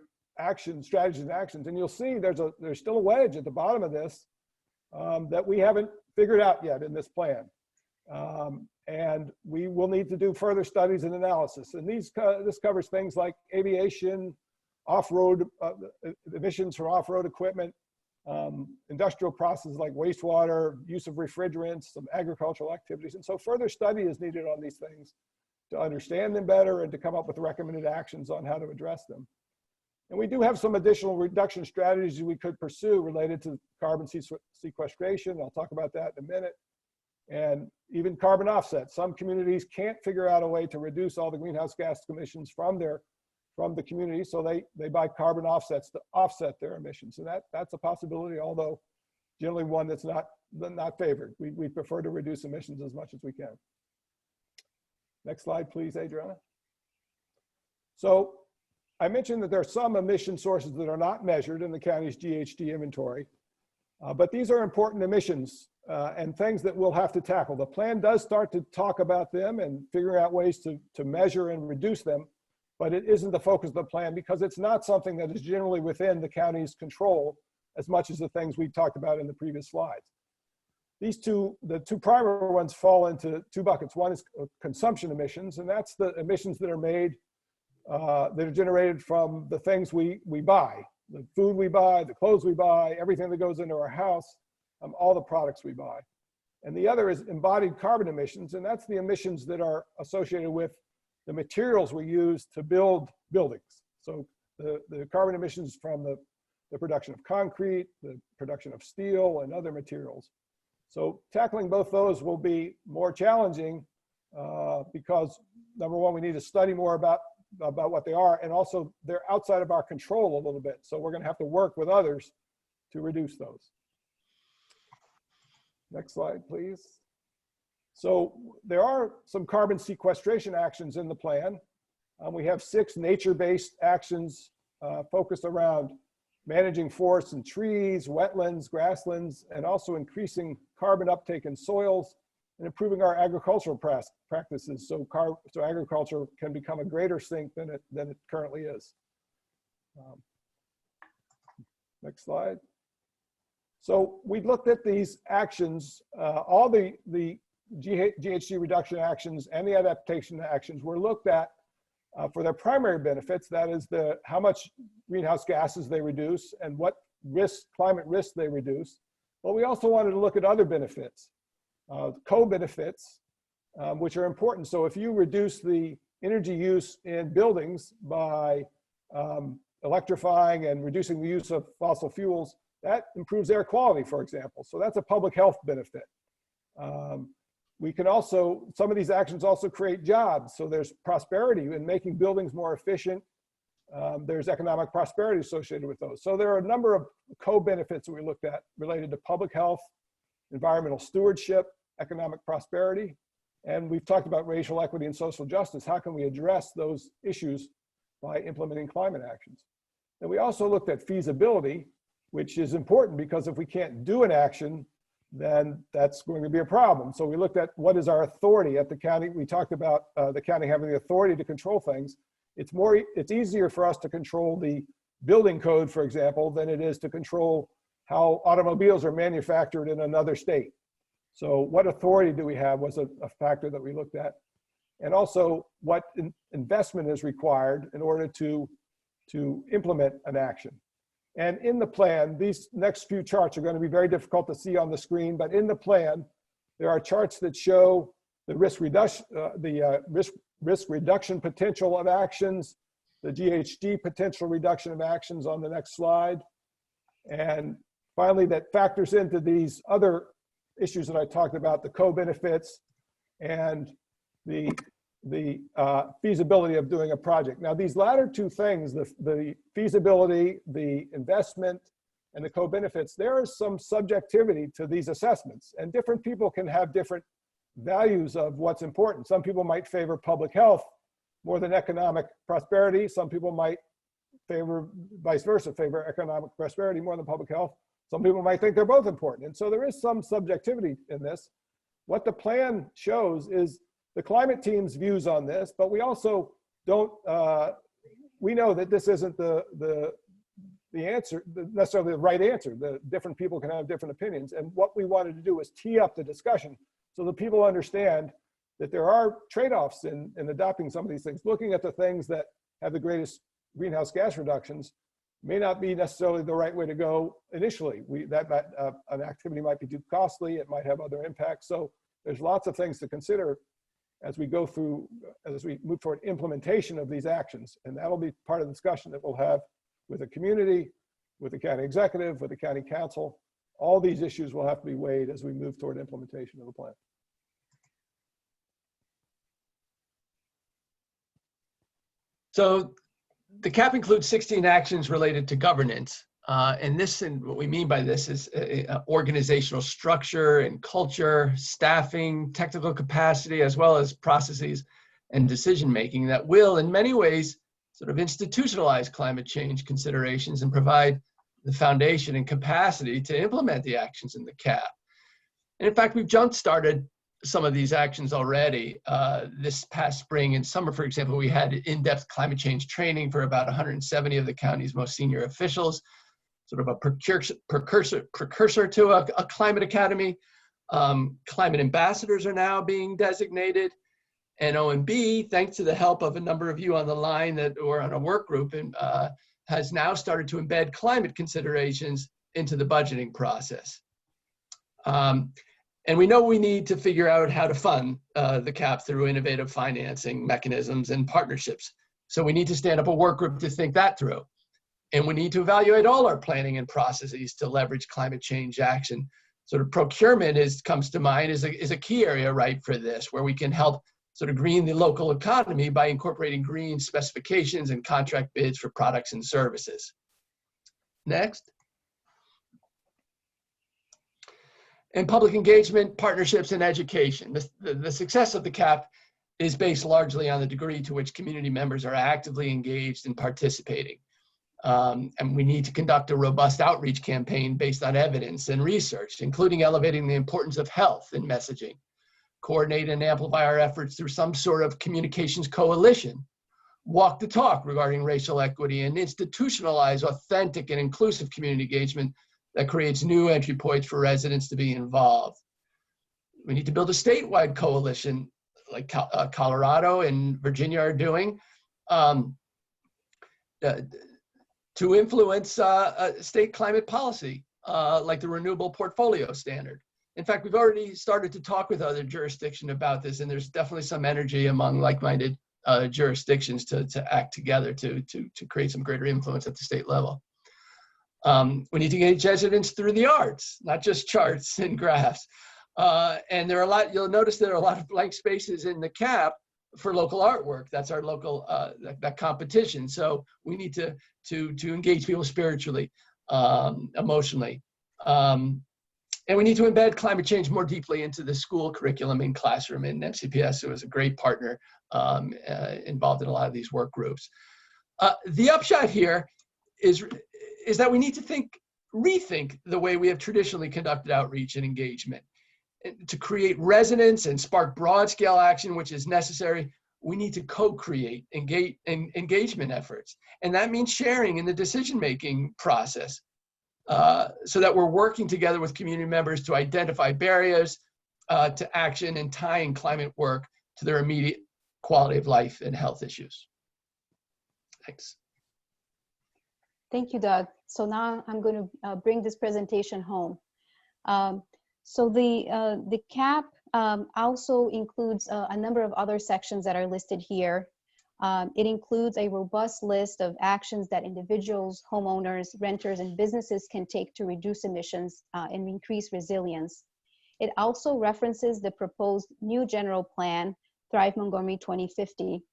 S4: strategies and actions. And you'll see there's still a wedge at the bottom of this that we haven't figured out yet in this plan. And we will need to do further studies and analysis. And this covers things like aviation, off-road emissions from off-road equipment, industrial processes like wastewater, use of refrigerants, some agricultural activities. And so further study is needed on these things to understand them better and to come up with recommended actions on how to address them. And we do have some additional reduction strategies we could pursue related to carbon sequestration. I'll talk about that in a minute. And even carbon offsets. Some communities can't figure out a way to reduce all the greenhouse gas emissions from the community, so they buy carbon offsets to offset their emissions. And that's a possibility, although generally one that's not favored. We prefer to reduce emissions as much as we can. Next slide, please, Adriana. So I mentioned that there are some emission sources that are not measured in the county's GHG inventory, but these are important emissions and things that we'll have to tackle. The plan does start to talk about them and figure out ways to measure and reduce them, but it isn't the focus of the plan because it's not something that is generally within the county's control as much as the things we talked about in the previous slides. The two primary ones fall into two buckets. One is consumption emissions, and that's the emissions that are made, that are generated from the things we buy, the food we buy, the clothes we buy, everything that goes into our house, all the products we buy. And the other is embodied carbon emissions, and that's the emissions that are associated with the materials we use to build buildings. So the carbon emissions from the production of concrete, the production of steel, and other materials. So tackling both those will be more challenging because, number one, we need to study more about what they are, and also they're outside of our control a little bit. So we're going to have to work with others to reduce those. Next slide, please. So there are some carbon sequestration actions in the plan. We have 6 nature-based actions focused around managing forests and trees, wetlands, grasslands, and also increasing carbon uptake in soils and improving our agricultural practices so agriculture can become a greater sink than it currently is. Next slide. So we looked at these actions, all the GHG reduction actions and the adaptation actions were looked at for their primary benefits, that is how much greenhouse gases they reduce and what climate risk they reduce. But we also wanted to look at other benefits, co-benefits, which are important. So if you reduce the energy use in buildings by electrifying and reducing the use of fossil fuels, that improves air quality, for example. So that's a public health benefit. We can also, some of these actions also create jobs. So there's prosperity in making buildings more efficient. There's economic prosperity associated with those. So there are a number of co-benefits that we looked at related to public health, environmental stewardship, economic prosperity. And we've talked about racial equity and social justice. How can we address those issues by implementing climate actions? And we also looked at feasibility, which is important because if we can't do an action, then that's going to be a problem. So we looked at what is our authority at the county. We talked about the county having the authority to control things. It's easier for us to control the building code, for example, than it is to control how automobiles are manufactured in another state. So what authority do we have was a factor that we looked at. And also what investment is required in order to implement an action. And in the plan, these next few charts are going to be very difficult to see on the screen, but in the plan, there are charts that show the risk reduction potential of actions, the GHG potential reduction of actions on the next slide. And finally, that factors into these other issues that I talked about, the co-benefits and the feasibility of doing a project. Now, these latter two things, the feasibility, the investment, and the co-benefits, there is some subjectivity to these assessments, and different people can have different values of what's important. Some people might favor public health more than economic prosperity. Some people might favor, vice versa, favor economic prosperity more than public health. Some people might think they're both important. And so there is some subjectivity in this. What the plan shows is the climate team's views on this, but we also don't, we know that this isn't the answer, necessarily the right answer. The different people can have different opinions. And what we wanted to do was tee up the discussion so that people understand that there are trade-offs in adopting some of these things. Looking at the things that have the greatest greenhouse gas reductions may not be necessarily the right way to go initially. An activity might be too costly, it might have other impacts. So there's lots of things to consider as we go through, as we move toward implementation of these actions. And that'll be part of the discussion that we'll have with the community, with the county executive, with the county council. All these issues will have to be weighed as we move toward implementation of the plan.
S3: So the CAP includes 16 actions related to governance. And what we mean by this is organizational structure and culture, staffing, technical capacity, as well as processes and decision-making that will, in many ways, sort of institutionalize climate change considerations and provide the foundation and capacity to implement the actions in the CAP. And in fact, we've jump-started some of these actions already. This past spring and summer, for example, we had in-depth climate change training for about 170 of the county's most senior officials, sort of a precursor to a climate academy. Climate ambassadors are now being designated. And OMB, thanks to the help of a number of you on the line that were on a work group, and has now started to embed climate considerations into the budgeting process. And And we know we need to figure out how to fund the CAP through innovative financing mechanisms and partnerships. So we need to stand up a work group to think that through. And we need to evaluate all our planning and processes to leverage climate change action. Sort of procurement comes to mind is a key area, right, for this, where we can help sort of green the local economy by incorporating green specifications and contract bids for products and services. Next. And public engagement, partnerships, and education. The success of the CAP is based largely on the degree to which community members are actively engaged and participating. And we need to conduct a robust outreach campaign based on evidence and research, including elevating the importance of health in messaging, coordinate and amplify our efforts through some sort of communications coalition, walk the talk regarding racial equity, and institutionalize authentic and inclusive community engagement that creates new entry points for residents to be involved. We need to build a statewide coalition like Colorado and Virginia are doing to influence state climate policy, like the Renewable Portfolio Standard. In fact, we've already started to talk with other jurisdictions about this, and there's definitely some energy among like-minded jurisdictions to act together to create some greater influence at the state level. We need to engage residents through the arts, not just charts and graphs. And there are a lot, you'll notice there are a lot of blank spaces in the CAP for local artwork. That's our local, that competition. So we need to engage people spiritually, emotionally. And we need to embed climate change more deeply into the school curriculum and classroom. And MCPS was a great partner involved in a lot of these work groups. The upshot here is that we need to rethink the way we have traditionally conducted outreach and engagement. To create resonance and spark broad-scale action, which is necessary, we need to co-create engagement efforts. And that means sharing in the decision-making process so that we're working together with community members to identify barriers to action and tying climate work to their immediate quality of life and health issues. Thanks.
S1: Thank you, Doug. So now I'm going to bring this presentation home. So the CAP also includes a number of other sections that are listed here. It includes a robust list of actions that individuals, homeowners, renters, and businesses can take to reduce emissions and increase resilience. It also references the proposed new general plan, Thrive Montgomery 2050.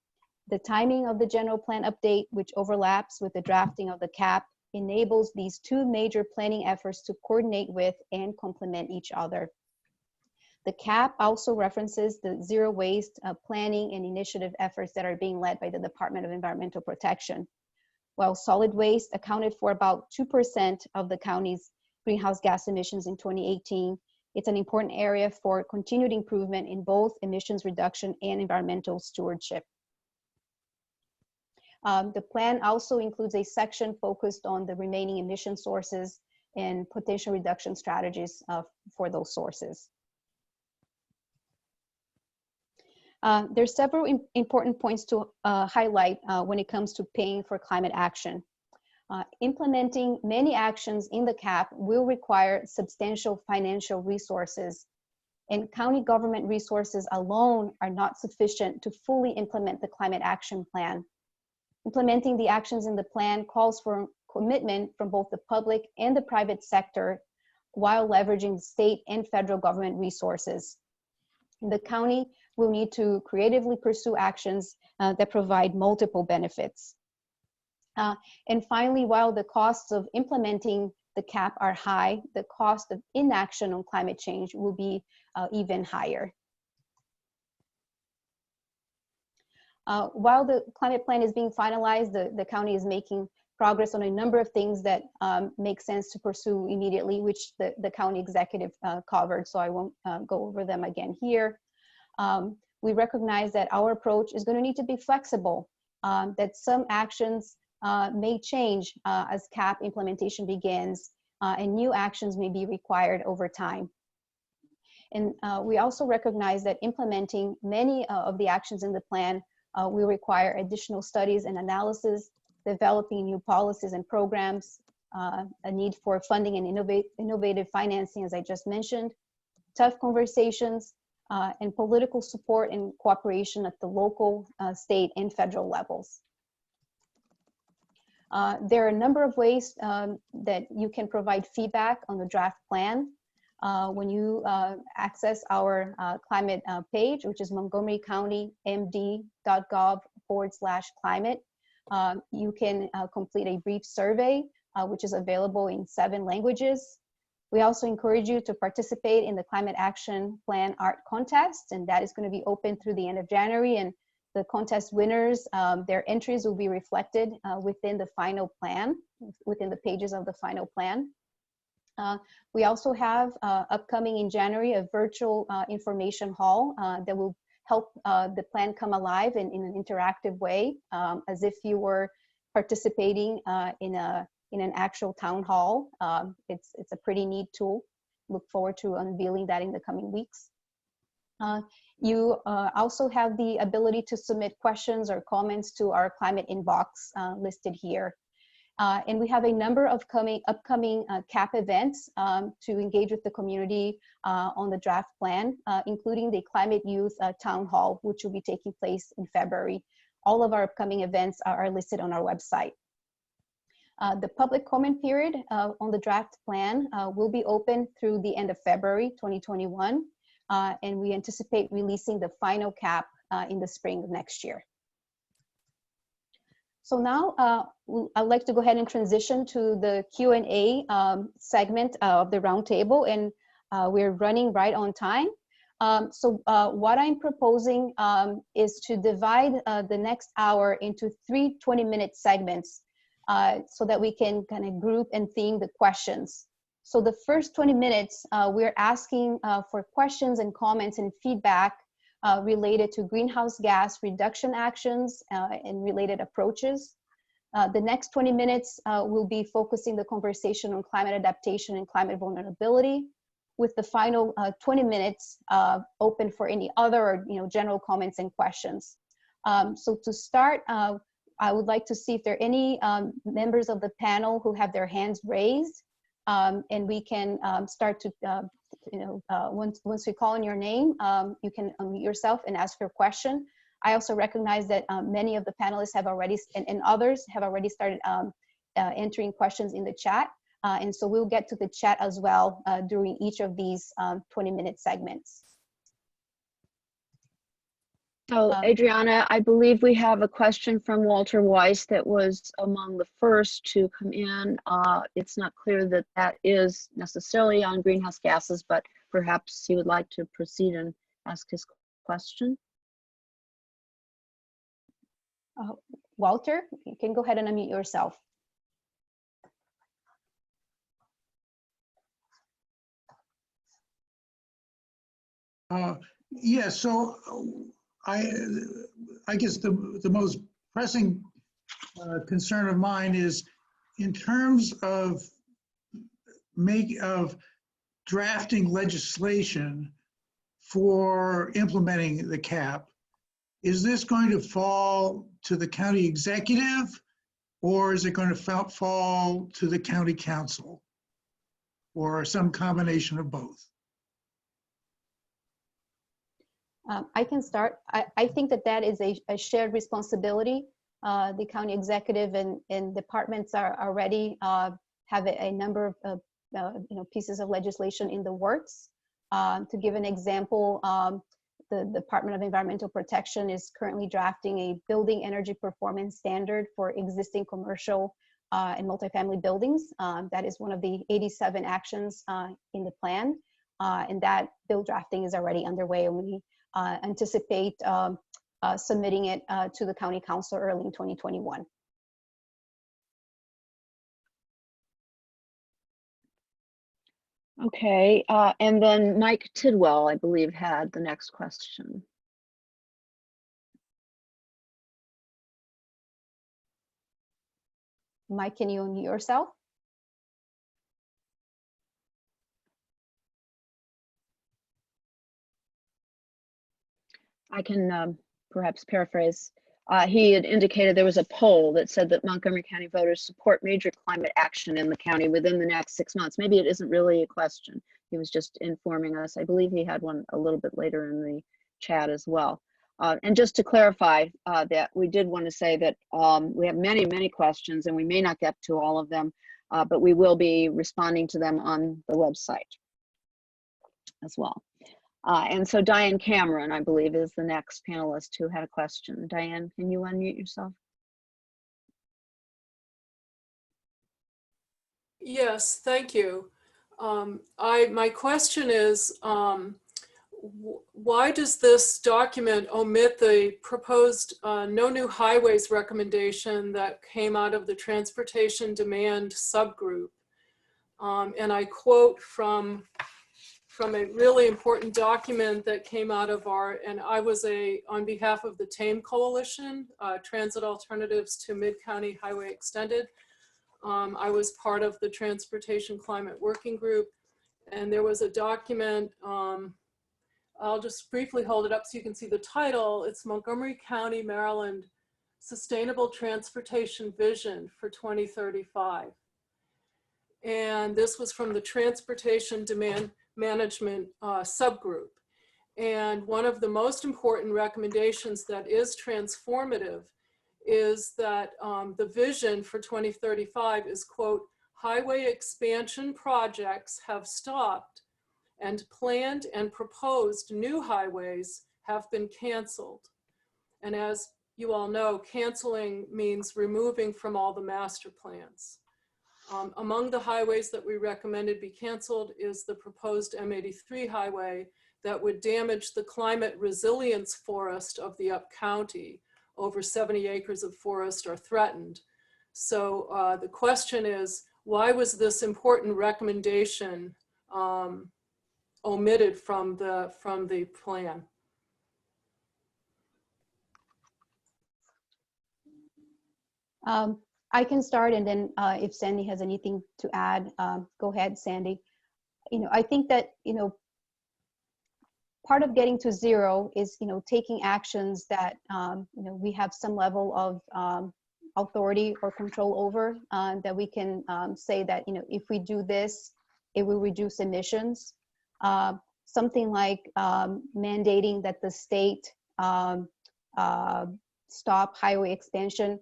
S1: The timing of the general plan update, which overlaps with the drafting of the CAP, enables these two major planning efforts to coordinate with and complement each other. The CAP also references the zero waste planning and initiative efforts that are being led by the Department of Environmental Protection. While solid waste accounted for about 2% of the county's greenhouse gas emissions in 2018, it's an important area for continued improvement in both emissions reduction and environmental stewardship. The plan also includes a section focused on the remaining emission sources and potential reduction strategies for those sources. There's several important points to highlight when it comes to paying for climate action. Implementing many actions in the CAP will require substantial financial resources, and county government resources alone are not sufficient to fully implement the climate action plan. Implementing the actions in the plan calls for commitment from both the public and the private sector while leveraging state and federal government resources. The county will need to creatively pursue actions that provide multiple benefits. And finally, while the costs of implementing the CAP are high, the cost of inaction on climate change will be even higher. While the climate plan is being finalized, the county is making progress on a number of things that make sense to pursue immediately, which the county executive covered, so I won't go over them again here. We recognize that our approach is going to need to be flexible, that some actions may change as CAP implementation begins, and new actions may be required over time. And we also recognize that implementing many of the actions in the plan will require additional studies and analysis, developing new policies and programs, a need for funding and innovative financing, as I just mentioned, tough conversations, and political support and cooperation at the local, state, and federal levels. There are a number of ways that you can provide feedback on the draft plan. When you access our climate page, which is montgomerycountymd.gov/climate, you can complete a brief survey, which is available in 7 languages. We also encourage you to participate in the Climate Action Plan Art Contest, and that is going to be open through the end of January. And the contest winners, their entries will be reflected within the final plan, within the pages of the final plan. We also have upcoming in January a virtual information hall that will help the plan come alive in an interactive way, as if you were participating in an actual town hall. It's a pretty neat tool. Look forward to unveiling that in the coming weeks. You also have the ability to submit questions or comments to our climate inbox listed here. And we have a number of upcoming CAP events to engage with the community on the draft plan, including the Climate Youth Town Hall, which will be taking place in February. All of our upcoming events are listed on our website. The public comment period on the draft plan will be open through the end of February 2021, and we anticipate releasing the final CAP in the spring of next year. So now I'd like to go ahead and transition to the Q&A segment of the roundtable, and we're running right on time. So what I'm proposing is to divide the next hour into 3 20-minute segments so that we can kind of group and theme the questions. So the first 20 minutes, we're asking for questions and comments and feedback related to greenhouse gas reduction actions and related approaches. The next 20 minutes will be focusing the conversation on climate adaptation and climate vulnerability, with the final 20 minutes open for any other or general comments and questions. So to start, I would like to see if there are any members of the panel who have their hands raised, and we can start to, once we call on your name, you can unmute yourself and ask your question. I also recognize that many of the panelists have already, and others have already started entering questions in the chat. And so we'll get to the chat as well during each of these 20-minute segments.
S5: So Adriana, I believe we have a question from Walter Weiss that was among the first to come in. It's not clear that that is necessarily on greenhouse gases, but perhaps he would like to proceed and ask his question.
S1: Walter, you can go ahead and unmute yourself.
S6: Yeah, so I guess the most pressing concern of mine is in terms of drafting legislation for implementing the CAP. Is this going to fall to the county executive, or is it going to fall to the county council, or some combination of both?
S1: I can start. I think that is a shared responsibility. The county executive and departments are already have a number of pieces of legislation in the works. To give an example, the Department of Environmental Protection is currently drafting a building energy performance standard for existing commercial and multifamily buildings. That is one of the 87 actions in the plan, and that bill drafting is already underway, and we anticipate submitting it to the county council early in 2021.
S5: Okay, and then Mike Tidwell, I believe, had the next question.
S1: Mike, can you unmute yourself?
S5: I can perhaps paraphrase. He had indicated there was a poll that said that Montgomery County voters support major climate action in the county within the next 6 months. Maybe it isn't really a question. he was just informing us. I believe he had one a little bit later in the chat as well. And just to clarify that we did want to say that we have many, many questions and we may not get to all of them, but we will be responding to them on the website as well. And so Diane Cameron, I believe, is the next panelist who had a question. Diane, can you unmute yourself?
S7: Yes, thank you. My question is, why does this document omit the proposed no new highways recommendation that came out of the transportation demand subgroup? And I quote from a really important document that came out of and I was on behalf of the TAME Coalition, Transit Alternatives to Mid-County Highway Extended. I was part of the Transportation Climate Working Group, and there was a document, I'll just briefly hold it up so you can see the title. It's Montgomery County, Maryland, Sustainable Transportation Vision for 2035. And this was from the Transportation Demand Management subgroup. And one of the most important recommendations that is transformative is that the vision for 2035 is, quote, highway expansion projects have stopped and planned and proposed new highways have been canceled. And as you all know, canceling means removing from all the master plans. Among the highways that we recommended be canceled is the proposed M83 highway that would damage the climate resilience forest of the up county. Over 70 acres of forest are threatened. So the question is, why was this important recommendation omitted from the plan?
S1: I can start, and then if Sandy has anything to add, go ahead, Sandy. I think that, part of getting to zero is, taking actions that, we have some level of authority or control over, that we can say that, if we do this, it will reduce emissions. Something like mandating that the state stop highway expansion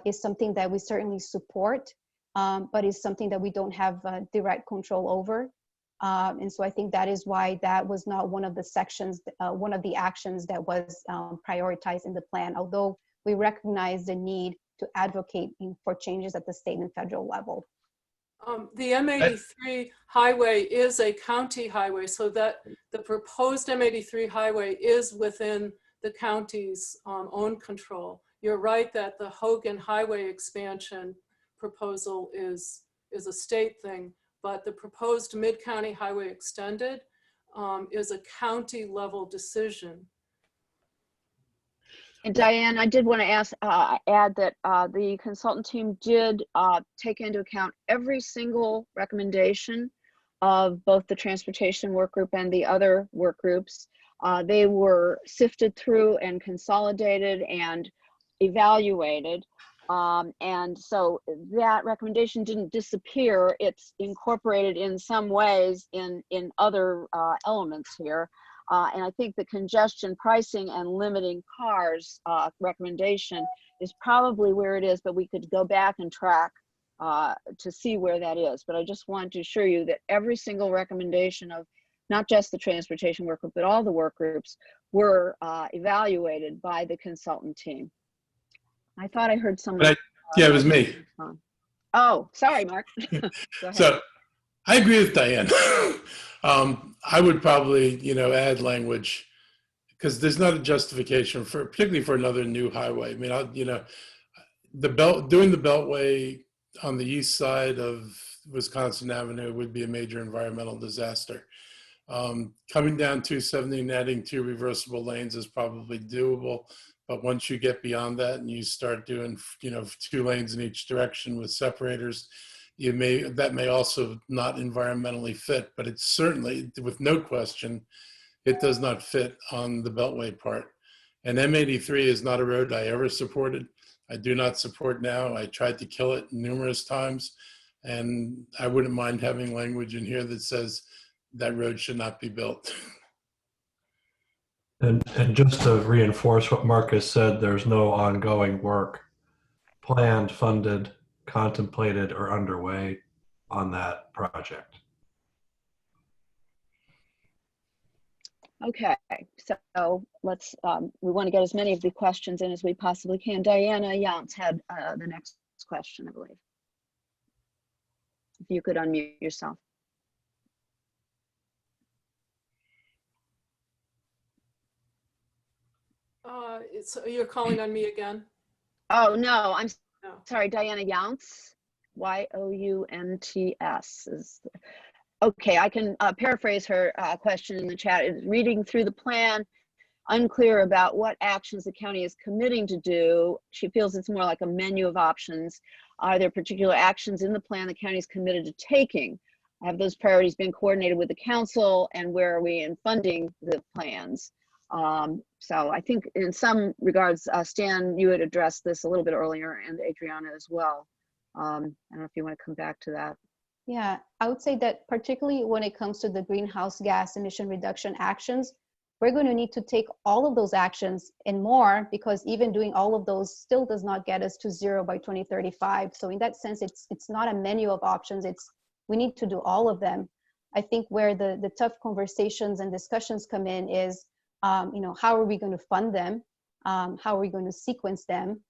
S1: is something that we certainly support, but is something that we don't have direct control over. And so I think that is why that was not one of the sections, one of the actions that was prioritized in the plan, although we recognize the need to advocate for changes at the state and federal level.
S7: The M83 highway is a county highway, so that the proposed M83 highway is within the county's own control. You're right that the Hogan Highway expansion proposal is a state thing, but the proposed Mid-County Highway Extended is a county level decision.
S5: And Diane, I did want to add that the consultant team did take into account every single recommendation of both the transportation work group and the other work groups. They were sifted through and consolidated and evaluated. And so that recommendation didn't disappear. It's incorporated in some ways in other elements here. And I think the congestion pricing and limiting cars recommendation is probably where it is, but we could go back and track to see where that is. But I just want to assure you that every single recommendation of not just the transportation work group, but all the work groups were evaluated by the consultant team. I thought I heard someone.
S2: Yeah, it was me.
S5: Oh, sorry, Mark. Go ahead.
S2: So I agree with Diane. I would probably, add language because there's not a justification for, particularly for another new highway. I mean, doing the Beltway on the east side of Wisconsin Avenue would be a major environmental disaster. Coming down 270 and adding 2 reversible lanes is probably doable. But once you get beyond that and you start doing, 2 lanes in each direction with separators, that may also not environmentally fit, but it's certainly, with no question, it does not fit on the Beltway part. And M83 is not a road I ever supported. I do not support now. I tried to kill it numerous times, and I wouldn't mind having language in here that says that road should not be built.
S8: And just to reinforce what Marcus said, there's no ongoing work planned, funded, contemplated, or underway on that project.
S5: Okay, so let's, we want to get as many of the questions in as we possibly can. Diana Yance had the next question, I believe. If you could unmute yourself.
S7: You're calling on me again?
S5: Oh, no, I'm
S7: No.
S5: sorry, Diana Yance, Y-O-U-N-T-S. Okay, I can paraphrase her question in the chat. It's reading through the plan, unclear about what actions the county is committing to do. She feels it's more like a menu of options. Are there particular actions in the plan the county is committed to taking? Have those priorities been coordinated with the council, and where are we in funding the plans? So I think in some regards, Stan, you had addressed this a little bit earlier, and Adriana as well. I don't know if you want to come back to that.
S1: Yeah, I would say that particularly when it comes to the greenhouse gas emission reduction actions, we're going to need to take all of those actions and more, because even doing all of those still does not get us to zero by 2035. So in that sense, it's not a menu of options. We need to do all of them. I think where the tough conversations and discussions come in is, how are we going to fund them? How are we going to sequence them?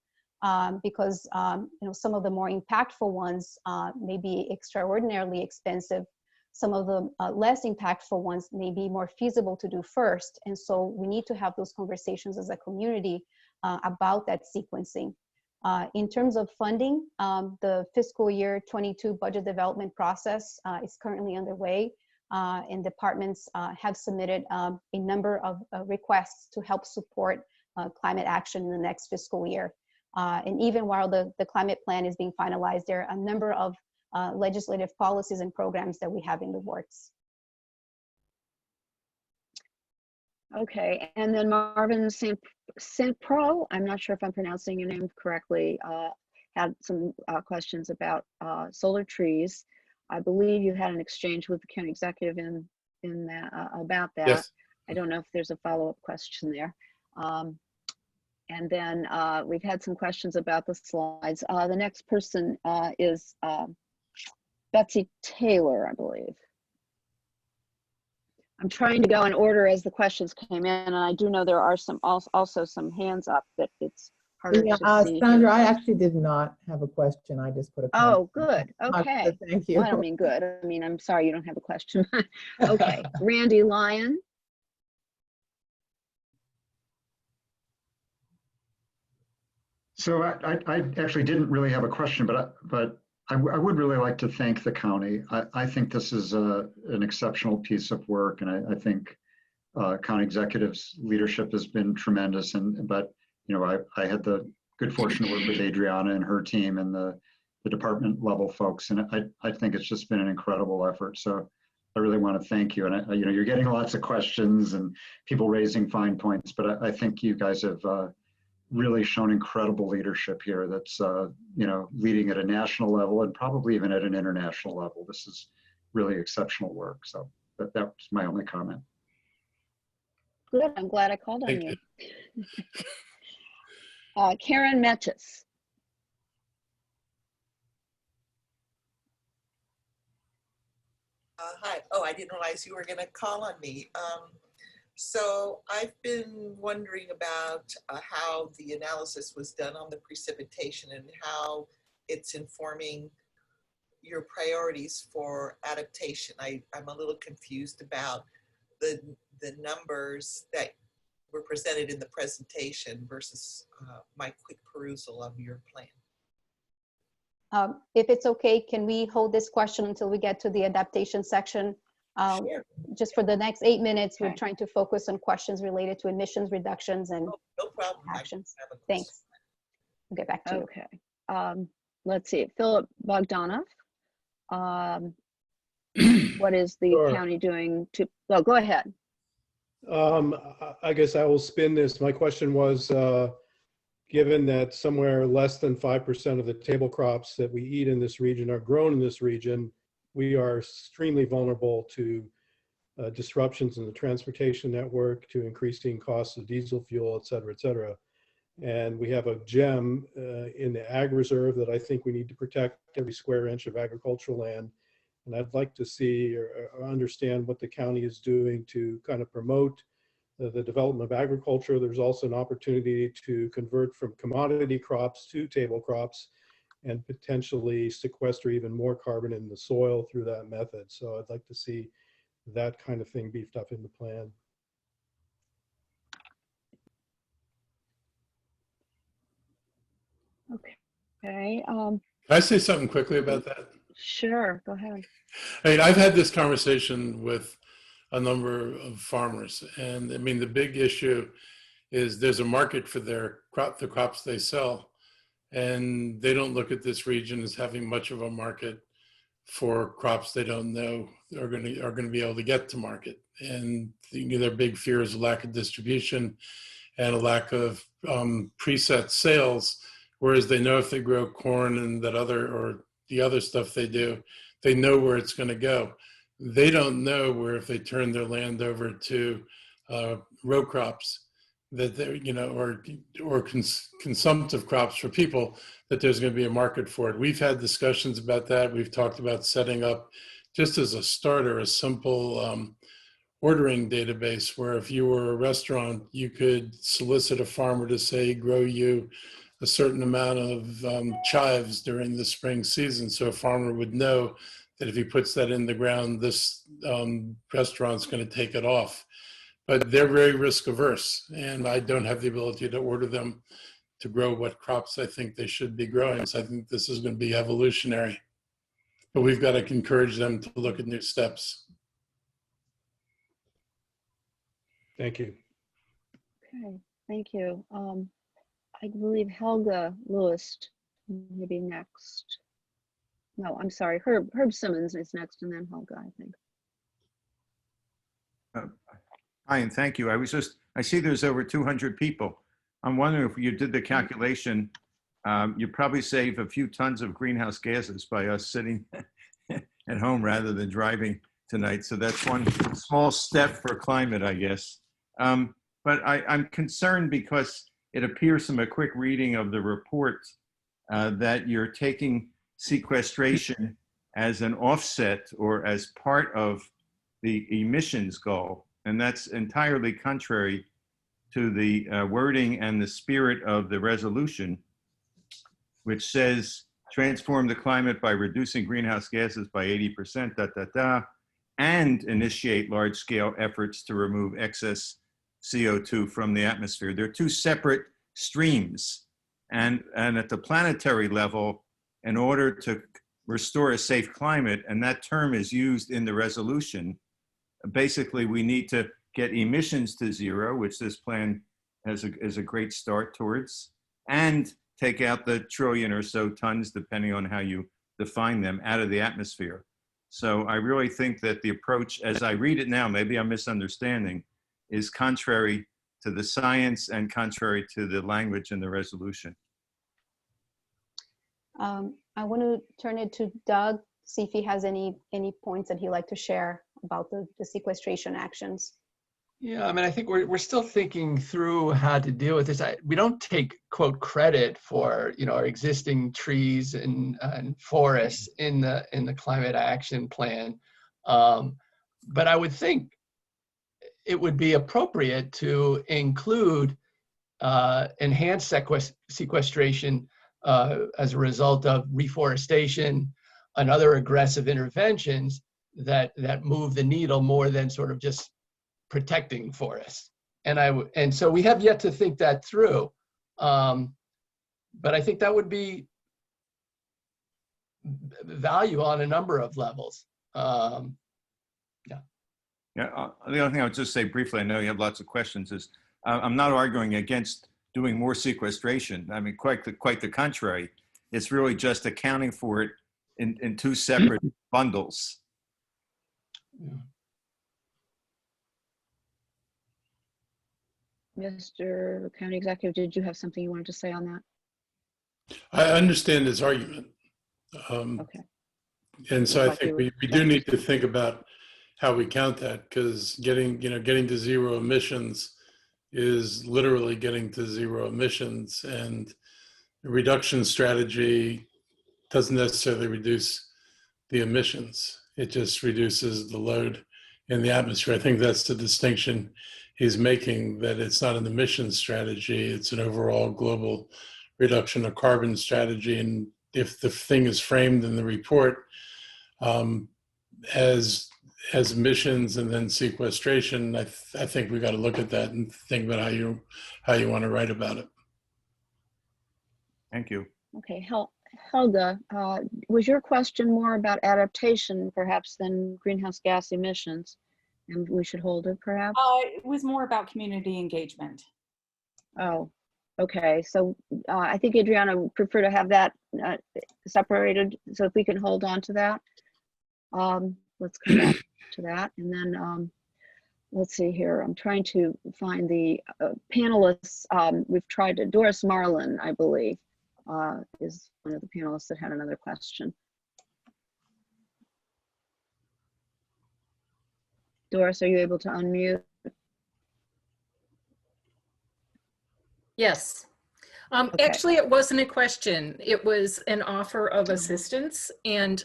S1: Because some of the more impactful ones may be extraordinarily expensive. Some of the less impactful ones may be more feasible to do first. And so we need to have those conversations as a community about that sequencing. In terms of funding, the fiscal year 22 budget development process is currently underway, and departments have submitted a number of requests to help support climate action in the next fiscal year. And even while the climate plan is being finalized, there are a number of legislative policies and programs that we have in the works.
S5: Okay, and then Marvin St. Pro, I'm not sure if I'm pronouncing your name correctly, had some questions about solar trees. I believe you had an exchange with the county executive in that, about that.
S2: Yes.
S5: I don't know if there's a follow-up question there. And then we've had some questions about the slides. The next person is Betsy Taylor, I believe. I'm trying to go in order as the questions came in, and I do know there are some also some hands up that it's harder to see.
S9: Sandra, I actually did not have a question. I just put a comment.
S5: Oh, good. Okay.
S9: Thank you.
S5: Well, I don't mean good. I mean, I'm sorry you don't have a question. Okay. Randy Lyon.
S10: So I actually didn't really have a question, but I would really like to thank the county. I think this is an exceptional piece of work, and I think county executive's leadership has been tremendous. But I had the good fortune to work with Adriana and her team and the department level folks, and I think it's just been an incredible effort. So I really want to thank you. And you're getting lots of questions and people raising fine points, but I think you guys have really shown incredible leadership here that's leading at a national level and probably even at an international level. This is really exceptional work. So that was my only comment.
S5: Good. I'm glad I called on
S2: Thank
S5: you. Karen Metchis.
S11: Hi. Oh, I didn't realize you were going to call on me. So I've been wondering about how the analysis was done on the precipitation and how it's informing your priorities for adaptation. I'm a little confused about the numbers that were presented in the presentation versus my quick perusal of your plan.
S1: If it's okay, can we hold this question until we get to the adaptation section?
S11: Sure.
S1: Just for the next 8 minutes,
S5: Okay.
S1: we're trying to focus on questions related to emissions reductions and
S11: No problem.
S1: actions.
S11: I have a question.
S1: Thanks. We'll get back to you.
S5: Okay. Let's see. Philip Bogdanov. What is the
S12: Sure.
S5: county doing to, well, go ahead.
S12: I guess I will spin this. My question was, given that somewhere less than 5% of the table crops that we eat in this region are grown in this region, we are extremely vulnerable to disruptions in the transportation network to increasing costs of diesel fuel, et cetera, et cetera. And we have a gem in the ag reserve that I think we need to protect every square inch of agricultural land. And I'd like to see or understand what the county is doing to kind of promote the development of agriculture. There's also an opportunity to convert from commodity crops to table crops and potentially sequester even more carbon in the soil through that method. So I'd like to see that kind of thing beefed up in the plan.
S5: Okay.
S2: Can I say something quickly about that?
S5: Sure, go ahead.
S2: I mean, I've had this conversation with a number of farmers, and I mean, the big issue is there's a market for the crops they sell, and they don't look at this region as having much of a market for crops they don't know are going to be able to get to market. And their big fear is a lack of distribution and a lack of preset sales. Whereas they know if they grow corn and that the other stuff they do, they know where it's going to go. They don't know where if they turn their land over to row crops, that they're, or consumptive crops for people, that there's going to be a market for it. We've had discussions about that. We've talked about setting up, just as a starter, a simple ordering database where if you were a restaurant, you could solicit a farmer to say, grow you a certain amount of chives during the spring season. So a farmer would know that if he puts that in the ground, this restaurant's going to take it off. But they're very risk averse, and I don't have the ability to order them to grow what crops I think they should be growing. So I think this is going to be evolutionary, but we've got to encourage them to look at new steps.
S12: Thank you.
S5: Okay, thank you. I believe Helga Lewis may be next. No, I'm sorry, Herb Simmons is next, and then Helga, I think.
S13: Hi, and thank you. I see there's over 200 people. I'm wondering if you did the calculation, you probably save a few tons of greenhouse gases by us sitting at home rather than driving tonight. So that's one small step for climate, I guess. But I'm concerned because it appears from a quick reading of the report that you're taking sequestration as an offset or as part of the emissions goal. And that's entirely contrary to the wording and the spirit of the resolution, which says transform the climate by reducing greenhouse gases by 80%, and initiate large-scale efforts to remove excess CO2 from the atmosphere. They're two separate streams. And at the planetary level, in order to restore a safe climate, and that term is used in the resolution, basically we need to get emissions to zero, which this plan is a great start towards, and take out the trillion or so tons, depending on how you define them, out of the atmosphere. So I really think that the approach, as I read it now, maybe I'm misunderstanding, is contrary to the science and contrary to the language in the resolution.
S1: I want to turn it to Doug, see if he has any points that he'd like to share about the sequestration actions.
S3: Yeah, I mean, I think we're still thinking through how to deal with this. We don't take, quote, credit for, our existing trees and forests in the climate action plan. But I would think it would be appropriate to include enhanced sequestration as a result of reforestation and other aggressive interventions that move the needle more than sort of just protecting forests. And so we have yet to think that through. But I think that would be value on a number of levels.
S13: Yeah, the only thing I would just say briefly, I know you have lots of questions, is I'm not arguing against doing more sequestration. I mean, quite the contrary. It's really just accounting for it in two separate bundles.
S3: Yeah.
S5: Mr. County Executive, did you have something you wanted to say on that?
S2: I understand his argument.
S5: Okay.
S2: And so I think we do need to think about how we count that, because getting to zero emissions is literally getting to zero emissions, and the reduction strategy doesn't necessarily reduce the emissions. It just reduces the load in the atmosphere. I think that's the distinction he's making, that it's not an emissions strategy, it's an overall global reduction of carbon strategy. And if the thing is framed in the report as emissions and then sequestration, I think we got to look at that and think about how you want to write about it.
S13: Thank you.
S5: Okay, Helga, was your question more about adaptation perhaps than greenhouse gas emissions? And we should hold it perhaps?
S14: It was more about community engagement.
S5: Oh, okay. So I think Adriana would prefer to have that separated. So if we can hold on to that, let's come back to that. And then let's see here. I'm trying to find the panelists. We've tried to, Doris Marlin, I believe, is one of the panelists that had another question. Doris, are you able to unmute?
S15: Yes.
S5: Okay.
S15: Actually, it wasn't a question. It was an offer of assistance. And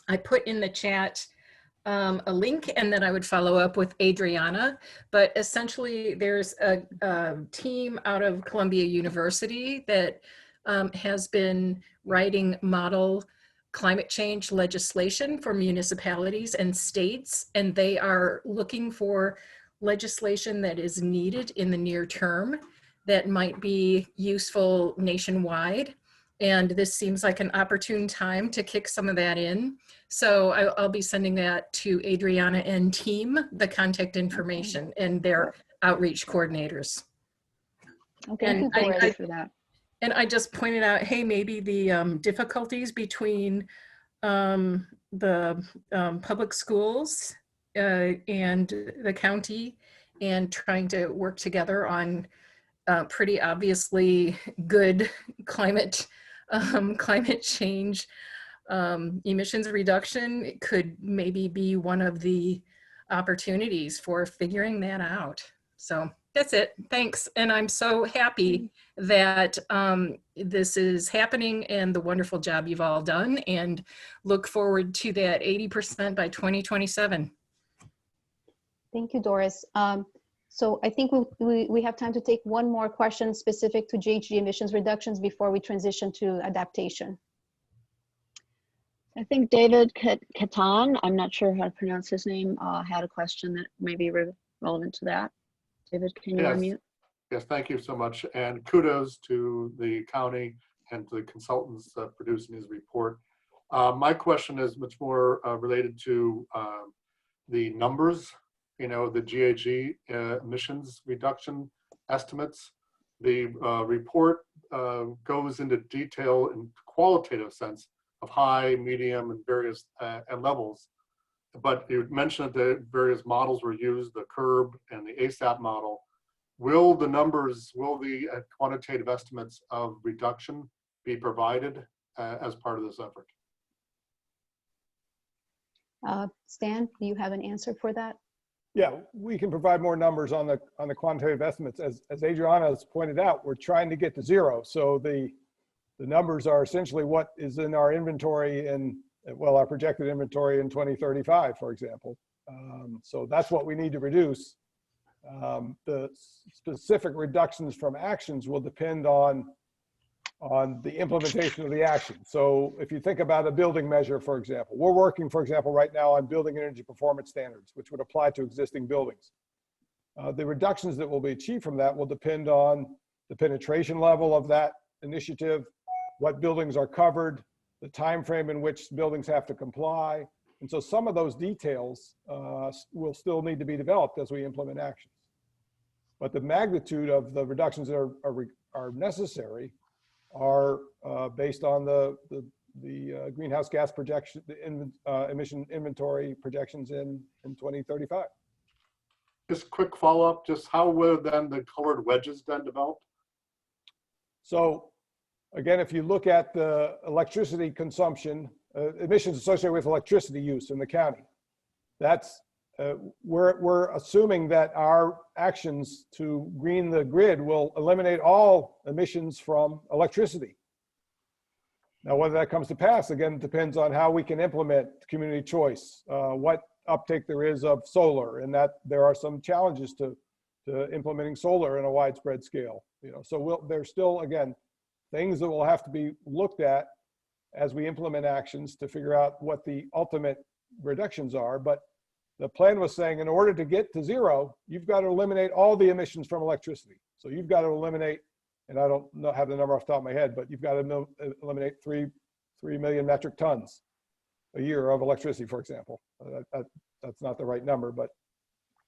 S15: I put in the chat a link, and then I would follow up with Adriana. But essentially, there's a team out of Columbia University that has been writing model climate change legislation for municipalities and states, and they are looking for legislation that is needed in the near term that might be useful nationwide. And this seems like an opportune time to kick some of that in. So I'll be sending that to Adriana and team, the contact information and their outreach coordinators.
S5: Okay,
S15: And
S5: thank you for that.
S15: And I just pointed out, hey, maybe the difficulties between the public schools and the county, and trying to work together on pretty obviously good climate change emissions reduction could maybe be one of the opportunities for figuring that out. So that's it. Thanks. And I'm so happy that this is happening and the wonderful job you've all done, and look forward to that 80% by 2027.
S1: Thank you, Doris. So I think we have time to take one more question specific to GHG emissions reductions before we transition to adaptation.
S5: I think David Catan, I'm not sure how to pronounce his name, had a question that may be relevant to that. David, can you unmute?
S16: Yes, thank you so much. And kudos to the county and to the consultants producing his report. My question is much more related to the numbers, the GHG emissions reduction estimates. The report goes into detail in qualitative sense of high, medium, and various levels. But you mentioned that the various models were used, the CURB and the ASAP model. Will the quantitative estimates of reduction be provided as part of this effort?
S1: Stan, do you have an answer for that?
S4: Yeah, we can provide more numbers on the quantitative estimates. As Adriana has pointed out, we're trying to get to zero. So the numbers are essentially what is in our inventory our projected inventory in 2035, for example. So that's what we need to reduce. The specific reductions from actions will depend on the implementation of the action. So if you think about a building measure, for example, we're working, for example, right now on building energy performance standards, which would apply to existing buildings. The reductions that will be achieved from that will depend on the penetration level of that initiative, what buildings are covered, the time frame in which buildings have to comply. And so some of those details will still need to be developed as we implement actions. But the magnitude of the reductions that are necessary are based on the greenhouse gas projection, emission inventory projections in 2035.
S16: Just quick follow-up, just how were then the colored wedges then developed?
S4: So again, if you look at the electricity consumption, emissions associated with electricity use in the county, That's, we're assuming that our actions to green the grid will eliminate all emissions from electricity. Now, whether that comes to pass, again, depends on how we can implement community choice, what uptake there is of solar, and that there are some challenges to implementing solar in a widespread scale. You know, so there's still, again, things that will have to be looked at as we implement actions to figure out what the ultimate reductions are. But the plan was saying in order to get to zero, you've got to eliminate all the emissions from electricity. So you've got to eliminate, and I don't have the number off the top of my head, but you've got to eliminate 3 million metric tons a year of electricity, for example. That's not the right number, but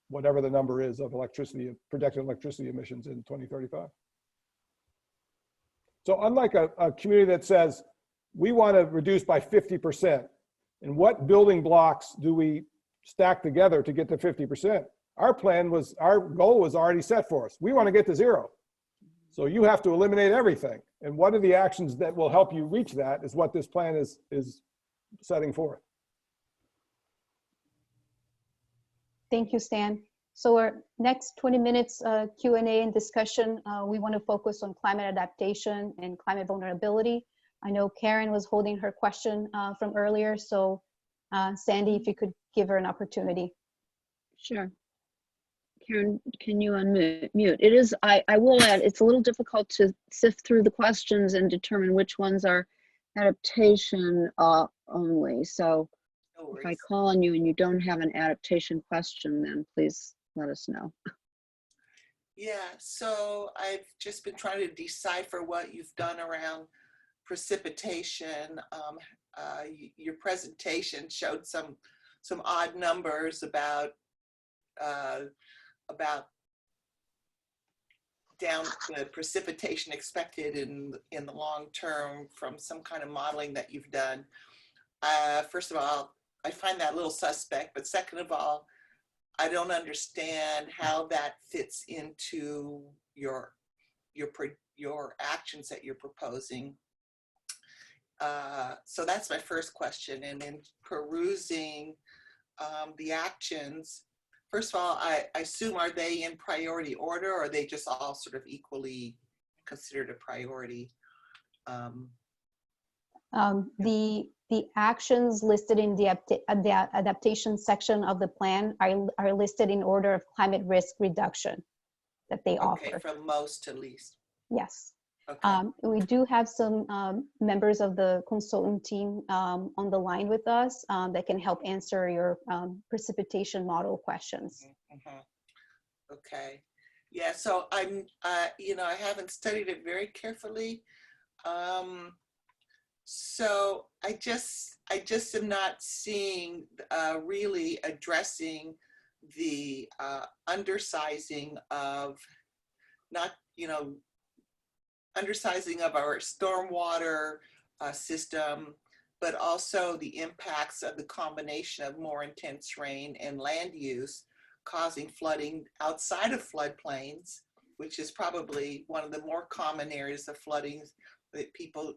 S4: whatever the number is of electricity, projected electricity emissions in 2035. So unlike a community that says, we want to reduce by 50%, and what building blocks do we stack together to get to 50%? Our goal was already set for us. We want to get to zero. So you have to eliminate everything. And what are the actions that will help you reach that is what this plan is setting forth.
S1: Thank you, Stan. So our next 20 minutes Q&A and discussion, we want to focus on climate adaptation and climate vulnerability. I know Karen was holding her question from earlier, so Sandy, if you could give her an opportunity.
S5: Sure. Karen, can you unmute? It is, I will add, it's a little difficult to sift through the questions and determine which ones are adaptation only. So if I call on you and you don't have an adaptation question, then please let us know.
S11: Yeah, so I've just been trying to decipher what you've done around precipitation. Your presentation showed some odd numbers about down the precipitation expected in the long term from some kind of modeling that you've done. First of all, I find that a little suspect, but second of all, I don't understand how that fits into your actions that you're proposing. So that's my first question. And in perusing the actions, first of all, I assume, are they in priority order, or are they just all sort of equally considered a priority?
S1: The actions listed in the adaptation section of the plan are listed in order of climate risk reduction that they offer.
S11: Okay, from most to least.
S1: Yes.
S11: Okay.
S1: We do have some members of the consultant team on the line with us that can help answer your precipitation model questions.
S11: Mm-hmm. Okay. Yeah, so I'm, I haven't studied it very carefully. So I just am not seeing really addressing the undersizing of undersizing of our stormwater system, but also the impacts of the combination of more intense rain and land use causing flooding outside of floodplains, which is probably one of the more common areas of flooding that people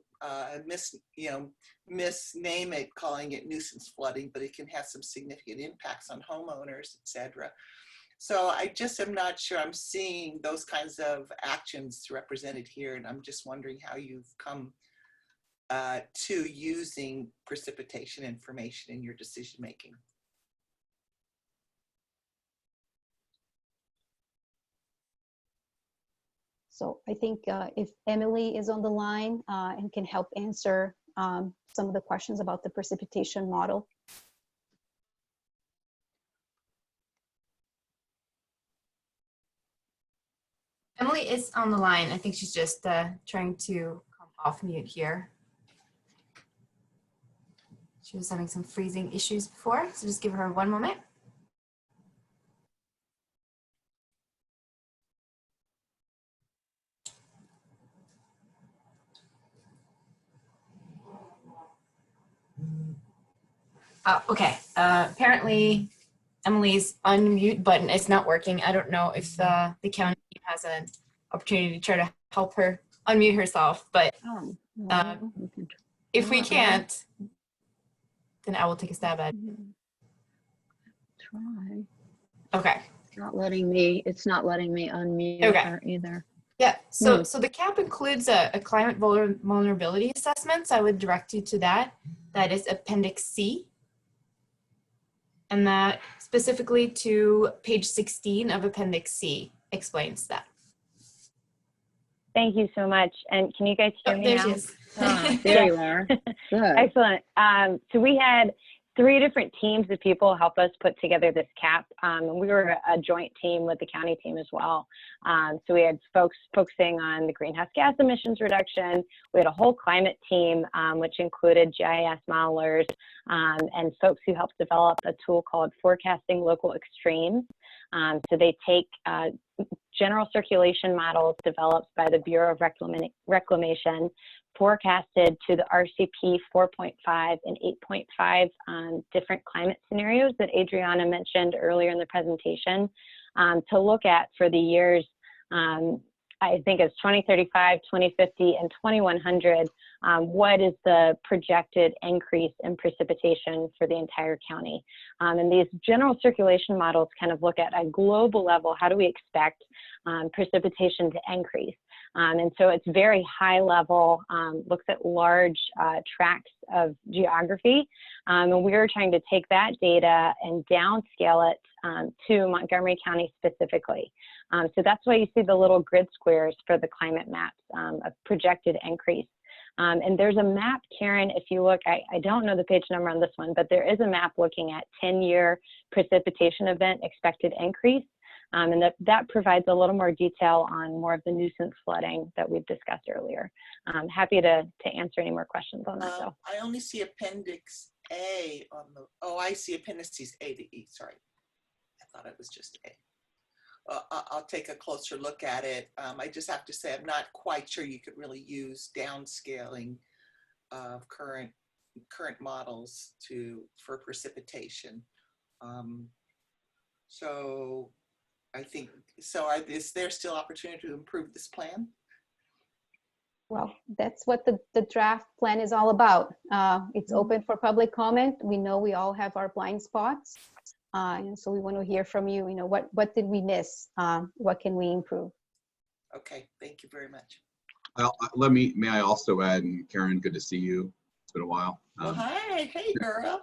S11: misname it, calling it nuisance flooding, but it can have some significant impacts on homeowners, etc. So I just am not sure I'm seeing those kinds of actions represented here, and I'm just wondering how you've come to using precipitation information in your decision making.
S1: So I think if Emily is on the line and can help answer some of the questions about the precipitation model.
S17: Emily is on the line. I think she's just trying to come off mute here. She was having some freezing issues before, so just give her one moment. Okay, apparently Emily's unmute button is not working. I don't know if the county team has an opportunity to try to help her unmute herself, but if we can't, then I will take a stab at it.
S5: try.
S17: Okay.
S5: It's not letting me unmute
S17: Okay.
S5: her either.
S17: Yeah, so the CAP includes a climate vulnerability assessment. So I would direct you to that. That is Appendix C. And that specifically to page 16 of Appendix C explains that.
S18: Thank you so much. And can you guys hear me
S17: there
S18: now?
S17: she is.
S5: There you are. Good.
S18: Excellent. So we had 3 different teams of people help us put together this CAP. We were a joint team with the county team as well. So we had folks focusing on the greenhouse gas emissions reduction. We had a whole climate team, which included GIS modelers and folks who helped develop a tool called Forecasting Local Extremes. So they take general circulation models developed by the Bureau of Reclamation, forecasted to the RCP 4.5 and 8.5 different climate scenarios that Adriana mentioned earlier in the presentation, to look at for the years, I think it's 2035, 2050, and 2100. What is the projected increase in precipitation for the entire county? And these general circulation models kind of look at a global level, how do we expect precipitation to increase? And so it's very high level, looks at large tracts of geography. And we were trying to take that data and downscale it to Montgomery County specifically. So that's why you see the little grid squares for the climate maps of projected increase. And there's a map, Karen, if you look, I don't know the page number on this one, but there is a map looking at 10-year precipitation event expected increase. And that provides a little more detail on more of the nuisance flooding that we've discussed earlier. I'm happy to answer any more questions on that, though.
S11: I only see Appendix A on the, oh, I see Appendices A to E, sorry. I thought it was just A. I'll take a closer look at it. I just have to say, I'm not quite sure you could really use downscaling of current models for precipitation. So I think, is there still opportunity to improve this plan?
S1: Well, that's what the draft plan is all about. It's open for public comment. We know we all have our blind spots. And so we want to hear from you, what did we miss? What can we improve?
S11: Okay, thank you very much.
S19: May I also add, and Karen, good to see you. It's been a while.
S11: Well, hi, hey girl.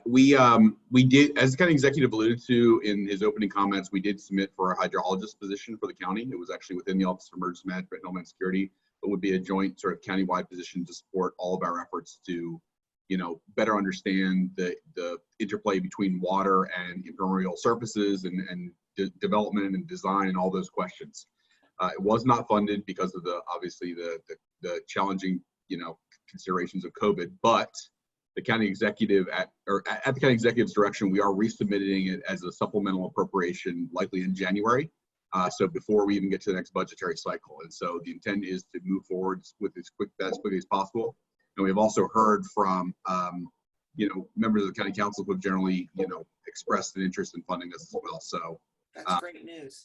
S19: We did, as the county executive alluded to in his opening comments, we did submit for a hydrologist position for the county. It was actually within the Office of Emergency Management and Homeland Security, but would be a joint sort of countywide position to support all of our efforts to, better understand the interplay between water and impermeable surfaces and development and design and all those questions. It was not funded because of obviously the challenging, considerations of COVID, but the county executive at the county executive's direction, we are resubmitting it as a supplemental appropriation likely in January. So before we even get to the next budgetary cycle. And so the intent is to move forward with as quickly as possible. And we've also heard from, members of the county council who have generally, expressed an interest in funding this as well. So
S11: that's great news.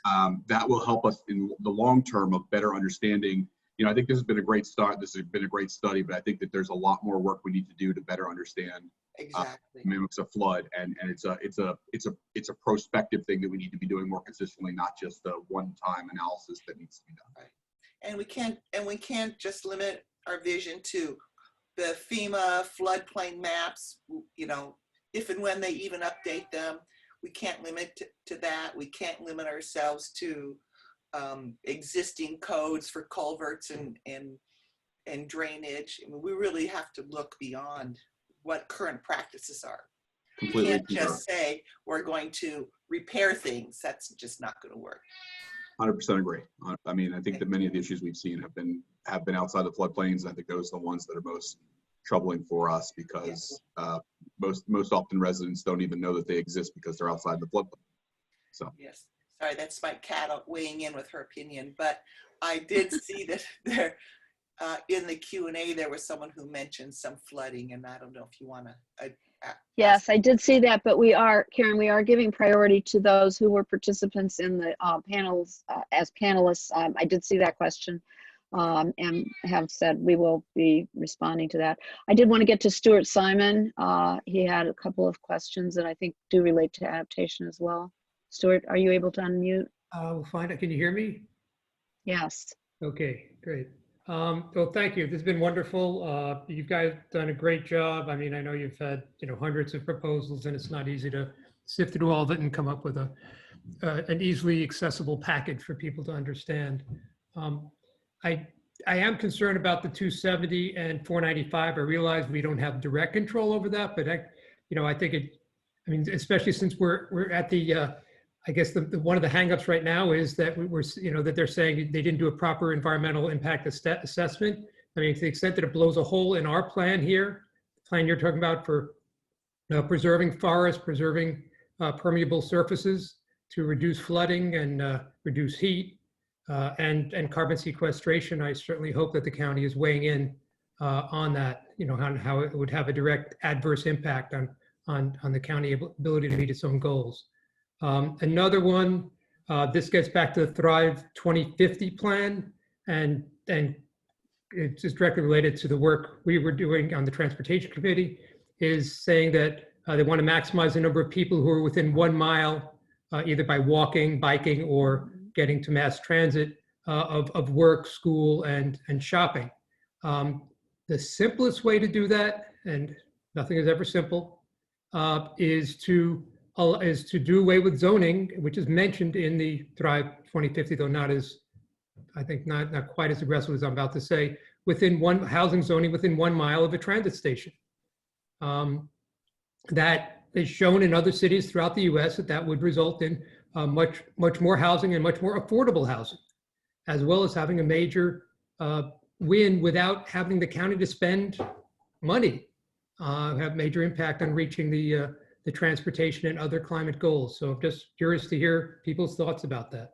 S19: That will help us in the long term of better understanding. I think this has been a great start. This has been a great study, but I think that there's a lot more work we need to do to better understand
S11: exactly
S19: mimics of flood, and it's a prospective thing that we need to be doing more consistently, not just a one-time analysis that needs to be done.
S11: Right. And we can't just limit our vision to the FEMA floodplain maps. If and when they even update them, we can't limit to that. We can't limit ourselves to existing codes for culverts and drainage. I mean, we really have to look beyond what current practices are. We can't just say we're going to repair things. That's just not going to work.
S19: 100% agree. I mean, I think that many of the issues we've seen have been outside the floodplains. I think those are the ones that are most troubling for us because most often residents don't even know that they exist because they're outside the floodplain. So
S11: yes. Sorry, that's my cat weighing in with her opinion, but I did see that there in the Q&A there was someone who mentioned some flooding, and I don't know if you want to.
S5: Yes, I did see that, but Karen, we are giving priority to those who were participants in the panels as panelists. I did see that question. and have said we will be responding to that. I did want to get to Stuart Simon. He had a couple of questions that I think do relate to adaptation as well. Stuart, are you able to unmute?
S20: We'll find out. Can you hear me?
S5: Yes.
S20: Okay, great. Well, thank you. This has been wonderful. You guys done a great job. I mean, I know you've had, hundreds of proposals, and it's not easy to sift through all of it and come up with an easily accessible package for people to understand. I am concerned about the 270 and 495. I realize we don't have direct control over that, but I think especially since we're at the I guess one of the hangups right now is that that they're saying they didn't do a proper environmental impact assessment. I mean, to the extent that it blows a hole in our plan here, the plan you're talking about for preserving forests, preserving permeable surfaces to reduce flooding and reduce heat and carbon sequestration, I certainly hope that the county is weighing in on that, on how it would have a direct adverse impact on the county ability to meet its own goals. Another one, this gets back to the Thrive 2050 plan, and it's just directly related to the work we were doing on the Transportation Committee, is saying that they want to maximize the number of people who are within 1 mile, either by walking, biking, or getting to mass transit of work, school, and shopping. The simplest way to do that, and nothing is ever simple, is to do away with zoning, which is mentioned in the Thrive 2050, though not as, I think not quite as aggressive as I'm about to say, housing zoning within 1 mile of a transit station. That is shown in other cities throughout the US that would result in much more housing and much more affordable housing, as well as having a major win without having the county to spend money, have major impact on reaching the transportation and other climate goals. So I'm just curious to hear people's thoughts about that.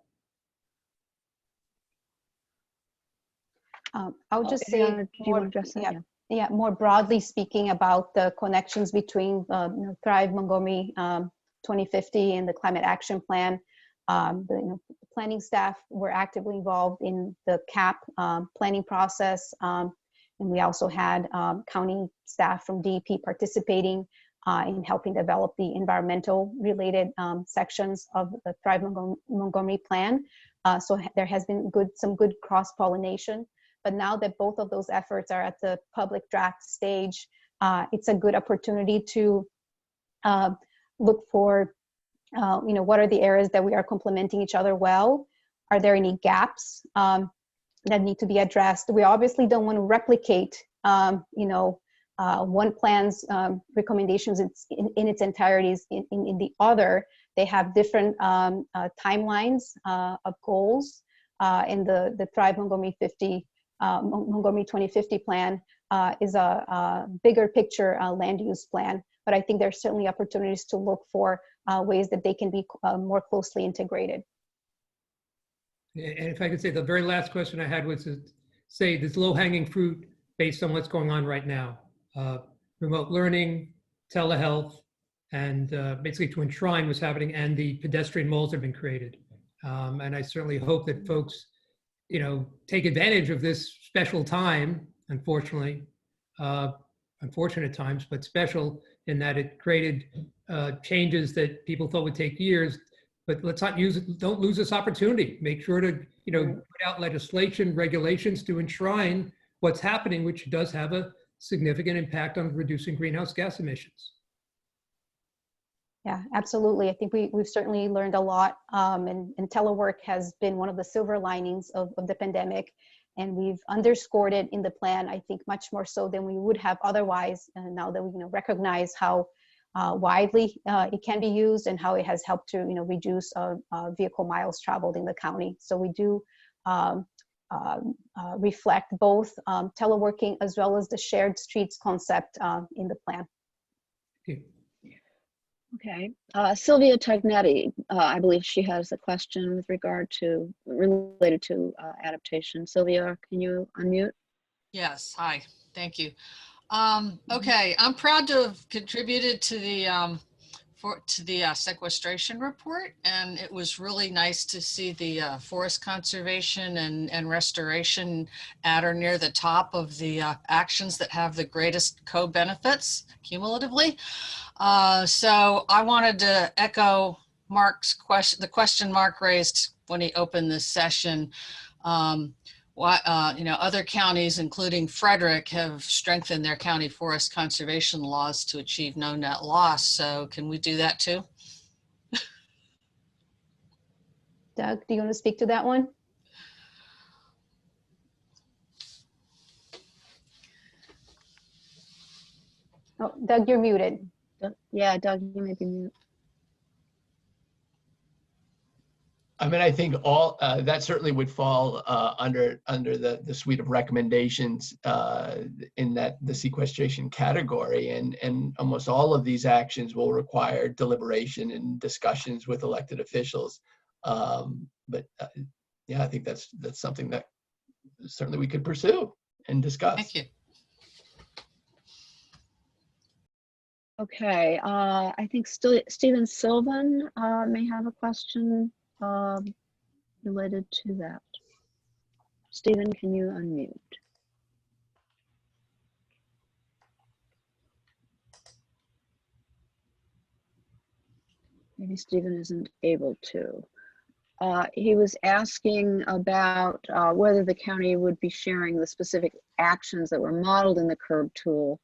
S1: I would just say,
S5: do you want to address that?
S1: Yeah, more broadly speaking about the connections between Thrive Montgomery 2050 and the Climate Action Plan. The planning staff were actively involved in the CAP planning process, and we also had county staff from DEP participating in helping develop the environmental related sections of the Thrive Montgomery plan. So there has been some good cross-pollination. But now that both of those efforts are at the public draft stage, it's a good opportunity to look for, what are the areas that we are complementing each other well? Are there any gaps that need to be addressed? We obviously don't want to replicate, one plan's recommendations in its entirety in the other. They have different timelines of goals, and the Thrive Montgomery 2050 plan is a bigger picture land use plan. But I think there's certainly opportunities to look for ways that they can be more closely integrated.
S20: And if I could say, the very last question I had was to say this low-hanging fruit based on what's going on right now. Remote learning, telehealth, and basically to enshrine what's happening, and the pedestrian malls have been created. And I certainly hope that folks, take advantage of this special time, unfortunately, unfortunate times, but special in that it created changes that people thought would take years. But let's not don't lose this opportunity. Make sure to, put out legislation, regulations to enshrine what's happening, which does have a significant impact on reducing greenhouse gas emissions.
S1: Yeah, absolutely. I think we've certainly learned a lot, and telework has been one of the silver linings of the pandemic, and we've underscored it in the plan, I think much more so than we would have otherwise, now that we recognize how widely it can be used and how it has helped to reduce vehicle miles traveled in the county. So we do reflect both teleworking as well as the shared streets concept in the plan.
S20: Thank you.
S5: Okay, Sylvia Tagnetti, I believe she has a question with regard to, related to adaptation. Sylvia, can you unmute?
S21: Yes, hi, thank you. Okay, I'm proud to have contributed to the to the sequestration report, and it was really nice to see the forest conservation and restoration at or near the top of the actions that have the greatest co-benefits cumulatively. So I wanted to echo Mark's question, the question Mark raised when he opened this session. Why, other counties, including Frederick, have strengthened their county forest conservation laws to achieve no net loss. So can we do that too?
S1: Doug, do you want to speak to that one? Oh, Doug, you're muted.
S5: Yeah, Doug, you may be muted.
S3: I mean, I think all that certainly would fall under the suite of recommendations in the sequestration category, and almost all of these actions will require deliberation and discussions with elected officials. But yeah, I think that's something that certainly we could pursue and discuss.
S21: Thank you.
S5: Okay, I think Stephen Sylvan may have a question related to that. Stephen, can you unmute? Maybe Stephen isn't able to. He was asking about whether the county would be sharing the specific actions that were modeled in the curb tool,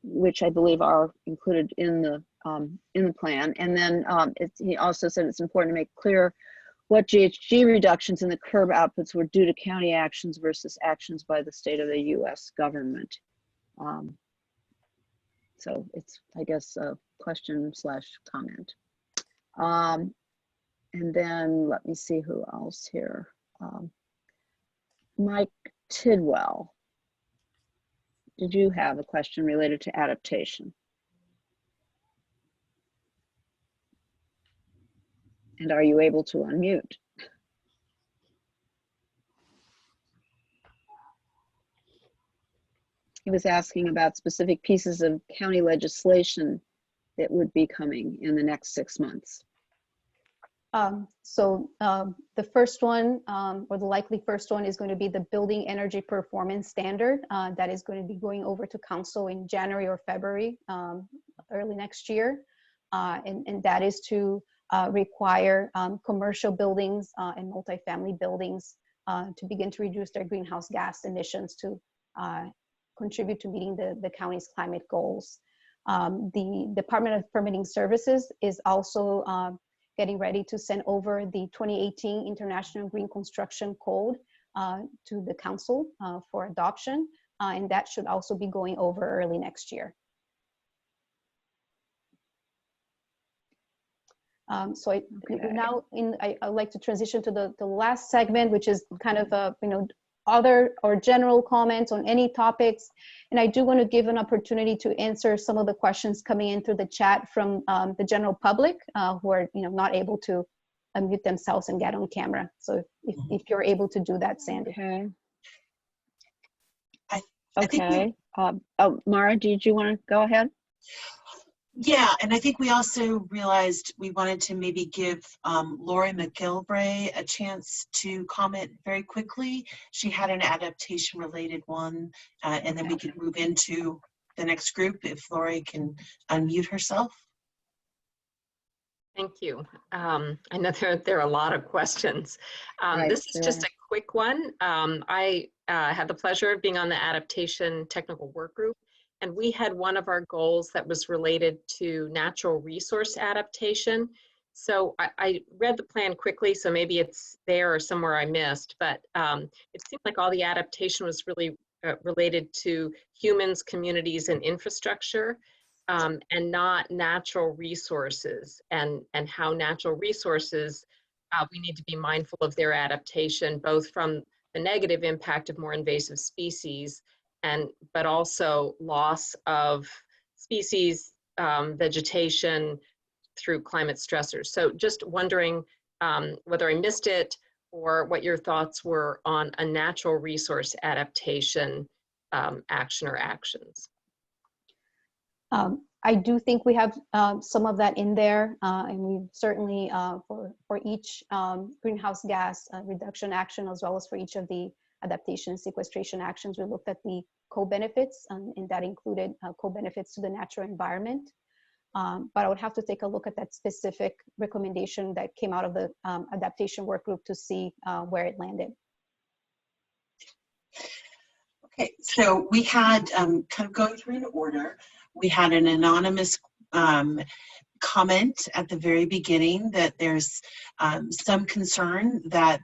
S5: which I believe are included in the plan. And then he also said it's important to make clear what GHG reductions in the curb outputs were due to county actions versus actions by the state of the U.S. government. So it's, I guess, a question / comment. And then let me see who else here. Mike Tidwell, did you have a question related to adaptation? And are you able to unmute? He was asking about specific pieces of county legislation that would be coming in the next 6 months.
S1: The first one, or the likely first one, is going to be the Building Energy Performance Standard that is going to be going over to council in January or February, early next year. And that is to require commercial buildings and multifamily buildings to begin to reduce their greenhouse gas emissions to contribute to meeting the county's climate goals. The Department of Permitting Services is also getting ready to send over the 2018 International Green Construction Code to the council for adoption, and that should also be going over early next year. I'd like to transition to the last segment, which is kind of a, other or general comments on any topics. And I do want to give an opportunity to answer some of the questions coming in through the chat from the general public who are not able to unmute themselves and get on camera. So if you're able to do that, Sandy.
S5: Okay.
S22: I think
S5: Mara, did you want to go ahead?
S22: Yeah, and I think we also realized we wanted to maybe give Lori McGilvray a chance to comment very quickly. She had an adaptation related one, and then we could move into the next group if Lori can unmute herself.
S23: Thank you. I know there are a lot of questions. This is just a quick one. I had the pleasure of being on the adaptation technical work group. And we had one of our goals that was related to natural resource adaptation. So I read the plan quickly, so maybe it's there or somewhere I missed, but it seemed like all the adaptation was really related to humans, communities, and infrastructure, and not natural resources, and how natural resources, we need to be mindful of their adaptation, both from the negative impact of more invasive species, but also loss of species, vegetation through climate stressors. So just wondering whether I missed it or what your thoughts were on a natural resource adaptation action or actions.
S1: I do think we have some of that in there, and we certainly for each greenhouse gas reduction action, as well as for each of the adaptation and sequestration actions, we looked at the co-benefits, and that included co-benefits to the natural environment. But I would have to take a look at that specific recommendation that came out of the adaptation work group to see where it landed.
S22: Okay, so we had kind of going through in order. We had an anonymous comment at the very beginning that there's some concern that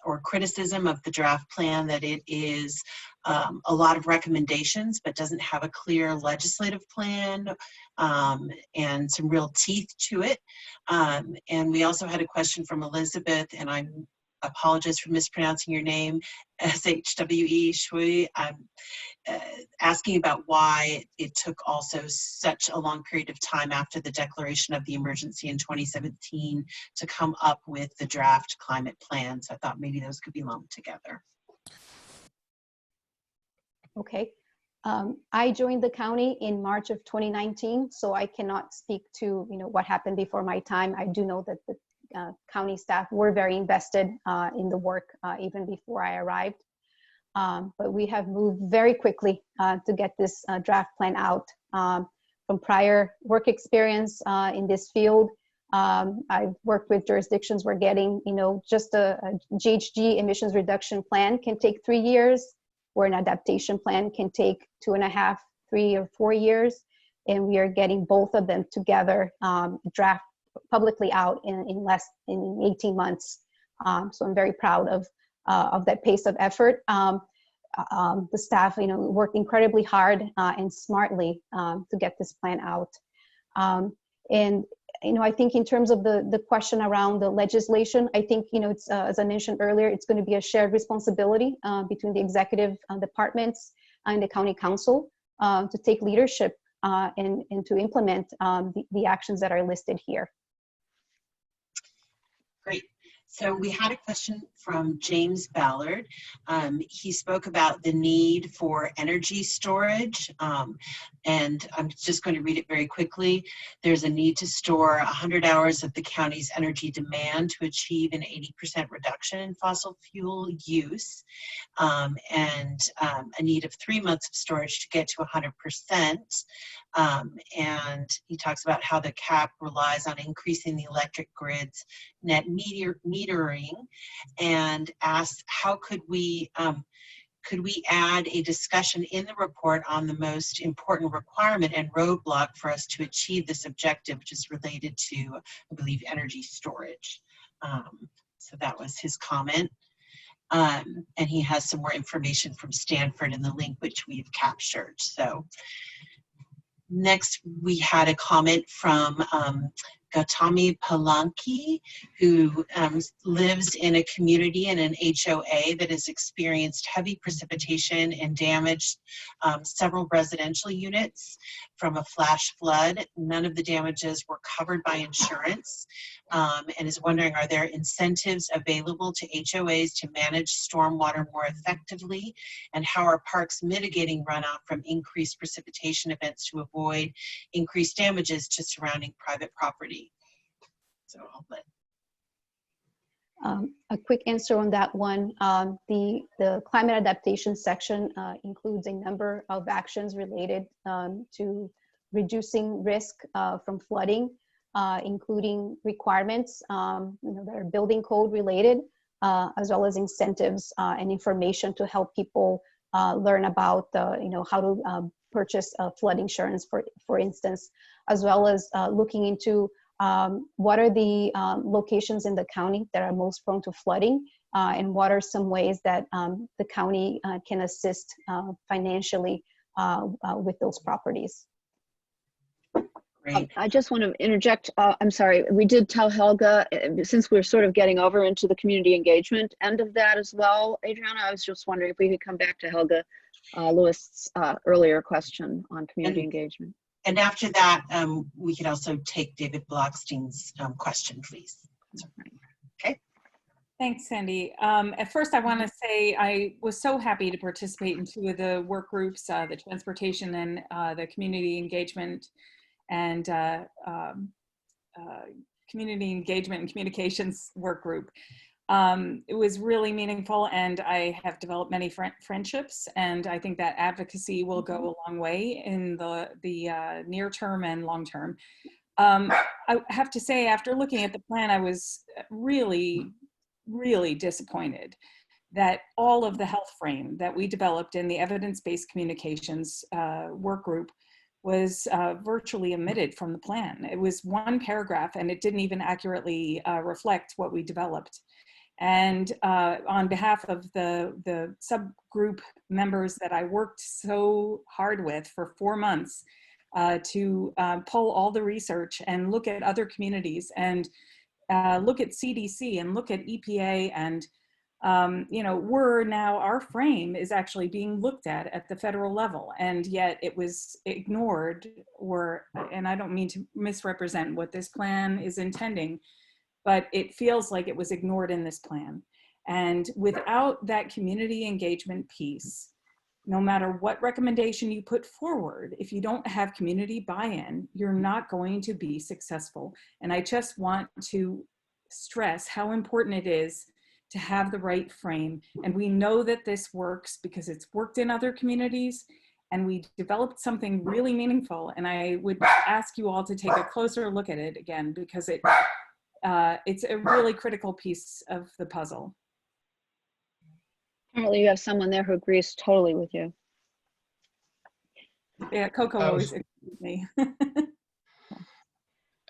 S22: or criticism of the draft plan, that it is a lot of recommendations but doesn't have a clear legislative plan and some real teeth to it. And we also had a question from Elizabeth, and I apologize for mispronouncing your name, SHWE Shui, asking about why it took also such a long period of time after the declaration of the emergency in 2017 to come up with the draft climate plan. So I thought maybe those could be lumped together.
S1: Okay. I joined the county in March of 2019, so I cannot speak to what happened before my time. I do know that the county staff were very invested in the work even before I arrived. But we have moved very quickly to get this draft plan out. From prior work experience in this field, I've worked with jurisdictions where getting, just a GHG emissions reduction plan can take 3 years, where an adaptation plan can take 2.5, 3 or 4 years. And we are getting both of them together, draft publicly out in 18 months. So I'm very proud of that pace of effort. The staff, worked incredibly hard and smartly to get this plan out. And I think in terms of the question around the legislation, I think it's as I mentioned earlier, it's going to be a shared responsibility between the executive departments and the county council to take leadership and to implement the actions that are listed here.
S22: Great. So we had a question from James Ballard. He spoke about the need for energy storage, and I'm just going to read it very quickly. There's a need to store 100 hours of the county's energy demand to achieve an 80% reduction in fossil fuel use, and a need of 3 months of storage to get to 100%. And he talks about how the CAP relies on increasing the electric grid's net metering, and asks how could we add a discussion in the report on the most important requirement and roadblock for us to achieve this objective, which is related to, I believe, energy storage. So that was his comment. And he has some more information from Stanford in the link, which we've captured. So next, we had a comment from Gautami Palanki, who lives in a community in an HOA that has experienced heavy precipitation and damaged several residential units from a flash flood. None of the damages were covered by insurance, and is wondering, are there incentives available to HOAs to manage stormwater more effectively? And how are parks mitigating runoff from increased precipitation events to avoid increased damages to surrounding private property? So I'll let
S1: a quick answer on that one. The climate adaptation section includes a number of actions related to reducing risk from flooding, including requirements that are building code related, as well as incentives and information to help people learn about how to purchase flood insurance, for instance, as well as looking into what are the locations in the county that are most prone to flooding, and what are some ways that the county can assist financially with those properties.
S5: I just want to interject. I'm sorry, we did tell Helga, since we're sort of getting over into the community engagement end of that as well, Adriana, I was just wondering if we could come back to Helga Lewis's earlier question on community engagement.
S22: And after that, we could also take David Blockstein's question, please. Okay.
S14: Thanks, Sandy. At first, I want to say I was so happy to participate in 2 of the work groups, the transportation and the community engagement and community engagement and communications work group. It was really meaningful, and I have developed many friendships, and I think that advocacy will go a long way in the near term and long term. I have to say, after looking at the plan, I was really, really disappointed that all of the health frame that we developed in the evidence-based communications work group was virtually omitted from the plan. It was one paragraph, and it didn't even accurately reflect what we developed. And on behalf of the subgroup members that I worked so hard with for 4 months to pull all the research and look at other communities and look at CDC and look at EPA, and our frame is actually being looked at the federal level, and yet it was ignored, and I don't mean to misrepresent what this plan is intending, but it feels like it was ignored in this plan. And without that community engagement piece, no matter what recommendation you put forward, if you don't have community buy-in, you're not going to be successful. And I just want to stress how important it is to have the right frame. And we know that this works because it's worked in other communities, and we developed something really meaningful. And I would ask you all to take a closer look at it again, because it's a really critical piece of the puzzle.
S5: Apparently you have someone there who agrees totally with you.
S14: Yeah, Coco always agrees with me.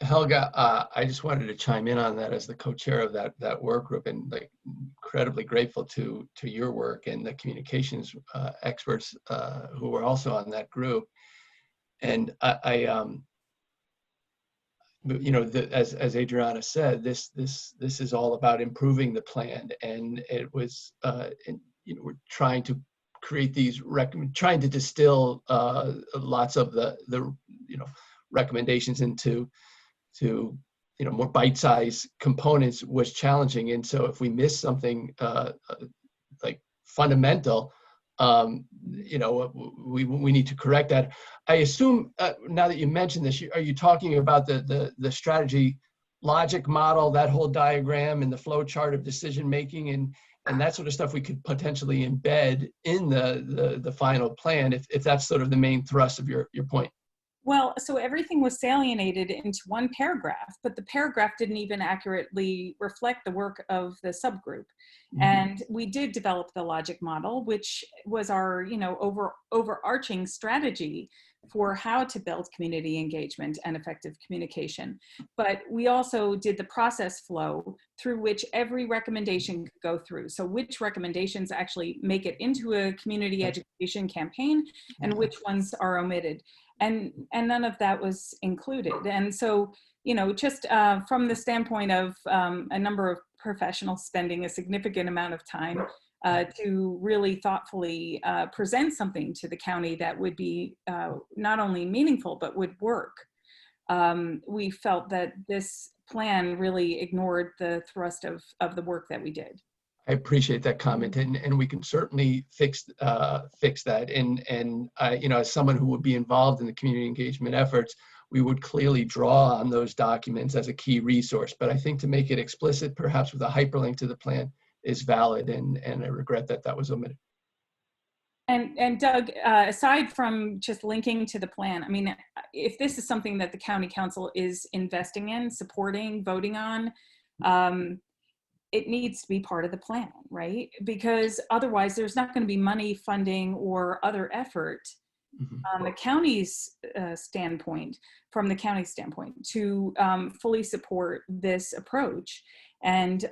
S3: Helga, I just wanted to chime in on that as the co-chair of that work group, and like incredibly grateful to your work and the communications experts who were also on that group. And as Adriana said, this is all about improving the plan, and it was we're trying to create these trying to distill lots of the recommendations into more bite-sized components was challenging. And so if we miss something like fundamental, we need to correct that. I assume now that you mentioned this, are you talking about the strategy logic model, that whole diagram and the flow chart of decision making and that sort of stuff we could potentially embed in the final plan if that's sort of the main thrust of your point?
S14: Well, so everything was salinated into one paragraph, but the paragraph didn't even accurately reflect the work of the subgroup. Mm-hmm. And we did develop the logic model, which was our, overarching strategy for how to build community engagement and effective communication. But we also did the process flow through which every recommendation could go through. So which recommendations actually make it into a community education campaign and which ones are omitted. And none of that was included. And so, just from the standpoint of a number of professionals spending a significant amount of time to really thoughtfully present something to the county that would be not only meaningful, but would work, we felt that this plan really ignored the thrust of the work that we did.
S3: I appreciate that comment, and we can certainly fix that. And as someone who would be involved in the community engagement efforts, we would clearly draw on those documents as a key resource. But I think to make it explicit, perhaps with a hyperlink to the plan, is valid, and I regret that was omitted.
S14: And Doug, aside from just linking to the plan, I mean, if this is something that the county council is investing in, supporting, voting on, it needs to be part of the plan, right? Because otherwise there's not going to be money, funding, or other effort on the county's standpoint, from the county standpoint, to fully support this approach. And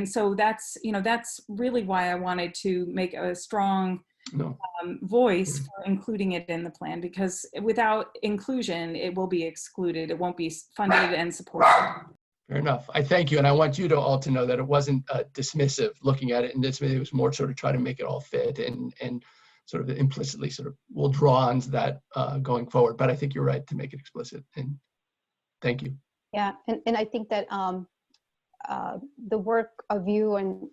S14: so that's really why I wanted to make a strong voice for including it in the plan, because without inclusion, it will be excluded. It won't be funded and supported.
S3: Fair enough. I thank you. And I want you to all to know that it wasn't dismissive looking at it. And it was more sort of try to make it all fit and sort of implicitly sort of we'll draw on to that going forward. But I think you're right to make it explicit. And thank you.
S1: Yeah. And I think that the work of you and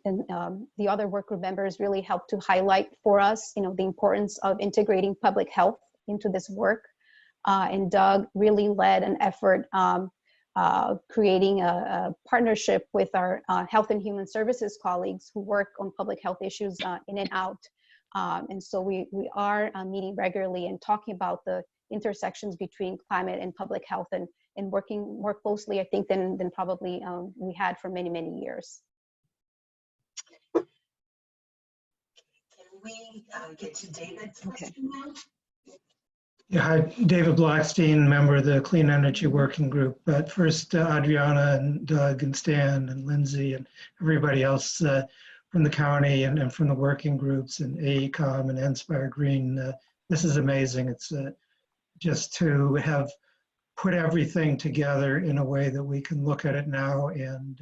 S1: the other work group members really helped to highlight for us, the importance of integrating public health into this work. and Doug really led an effort creating a partnership with our Health and Human Services colleagues who work on public health issues in and out. And so we are meeting regularly and talking about the intersections between climate and public health, and working more closely, I think, than probably we had for many, many years.
S22: Can we get to David's question now?
S6: Yeah, hi, David Blackstein, member of the Clean Energy Working Group. But first, Adriana and Doug and Stan and Lindsay and everybody else from the county and from the working groups and AECOM and Inspire Green. This is amazing. It's just to have put everything together in a way that we can look at it now and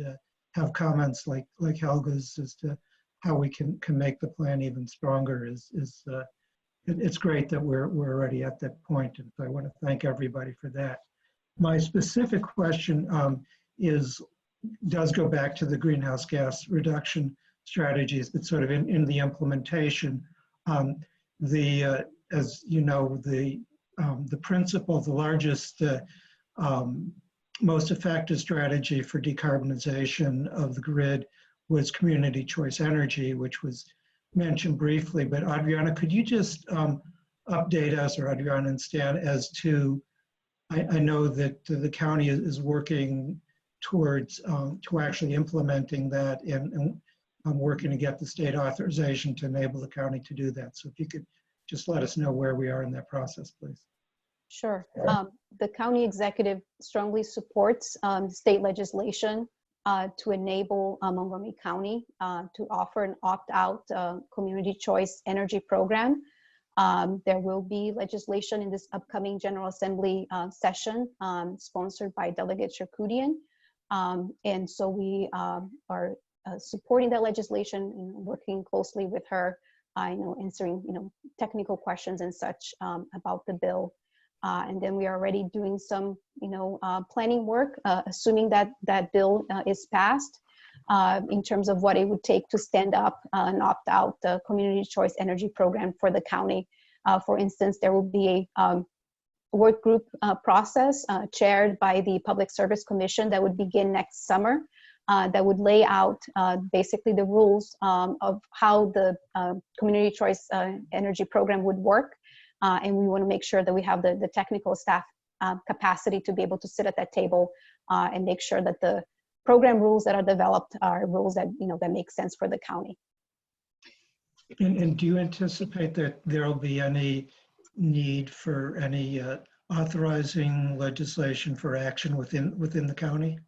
S6: have comments like Helga's as to how we can make the plan even stronger it's great that we're already at that point, and I want to thank everybody for that. My specific question does go back to the greenhouse gas reduction strategies, but sort of in the implementation. As you know, the principle, the largest, most effective strategy for decarbonization of the grid was community choice energy, which was mentioned briefly. But Adriana, could you just update us, or Adriana and Stan, as to, I know that the county is working towards to actually implementing that, and I'm working to get the state authorization to enable the county to do that. So if you could just let us know where we are in that process, please.
S1: Sure. The county executive strongly supports state legislation to enable Montgomery County to offer an opt-out community choice energy program. There will be legislation in this upcoming General Assembly session sponsored by Delegate Cherkudian. And so we are supporting that legislation and working closely with her, answering technical questions and such about the bill. And then we are already doing some, planning work, assuming that that bill is passed, in terms of what it would take to stand up and opt out the community choice energy program for the county. For instance, there will be a work group process chaired by the Public Service Commission that would begin next summer, that would lay out basically the rules of how the community choice energy program would work. And we want to make sure that we have the technical staff capacity to be able to sit at that table and make sure that the program rules that are developed are rules that that make sense for the county.
S6: And do you anticipate that there will be any need for any authorizing legislation for action within the county?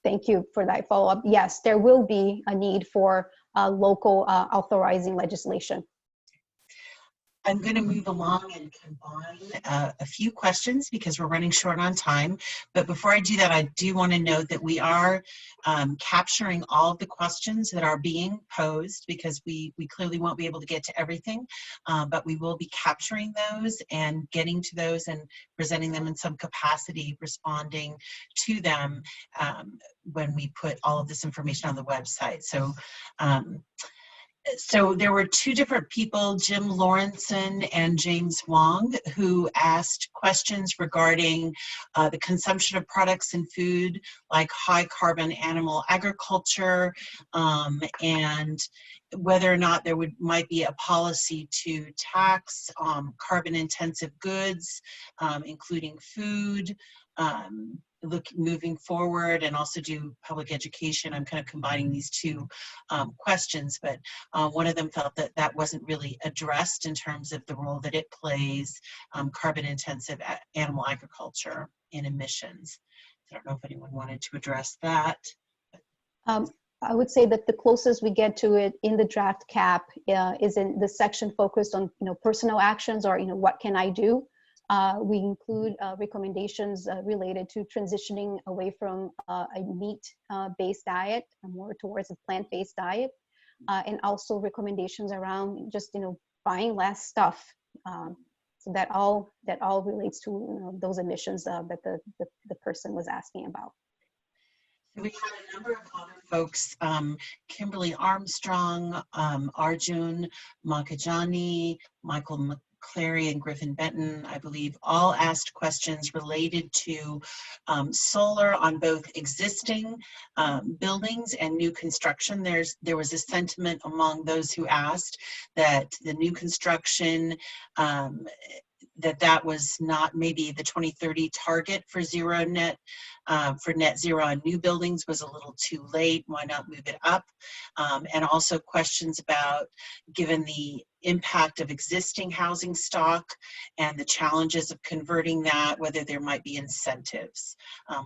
S1: Thank you for that follow-up. Yes, there will be a need for local authorizing legislation.
S22: I'm going to move along and combine a few questions because we're running short on time. But before I do that, I do want to note that we are capturing all of the questions that are being posed, because we clearly won't be able to get to everything, but we will be capturing those and getting to those and presenting them in some capacity, responding to them when we put all of this information on the website. So there were two different people, Jim Lawrenson and James Wong, who asked questions regarding the consumption of products and food like high carbon animal agriculture, and whether or not there might be a policy to tax carbon intensive goods, including food, moving forward, and also do public education. I'm kind of combining these two questions, but one of them felt that that wasn't really addressed in terms of the role that it plays, carbon intensive animal agriculture in emissions. I don't know if anyone wanted to address that.
S1: I would say that the closest we get to it in the draft cap is in the section focused on personal actions, or what can I do. We include recommendations related to transitioning away from a meat-based diet and more towards a plant-based diet, and also recommendations around just buying less stuff. So that all relates to those emissions that the person was asking about.
S22: We had a number of other folks, Kimberly Armstrong, Arjun Makajani, Michael Clary and Griffin Benton, I believe, all asked questions related to solar on both existing buildings and new construction. There was a sentiment among those who asked that the new construction, that was not maybe the 2030 target for net zero on new buildings was a little too late. Why not move it up? And also questions about, given the impact of existing housing stock and the challenges of converting that, whether there might be incentives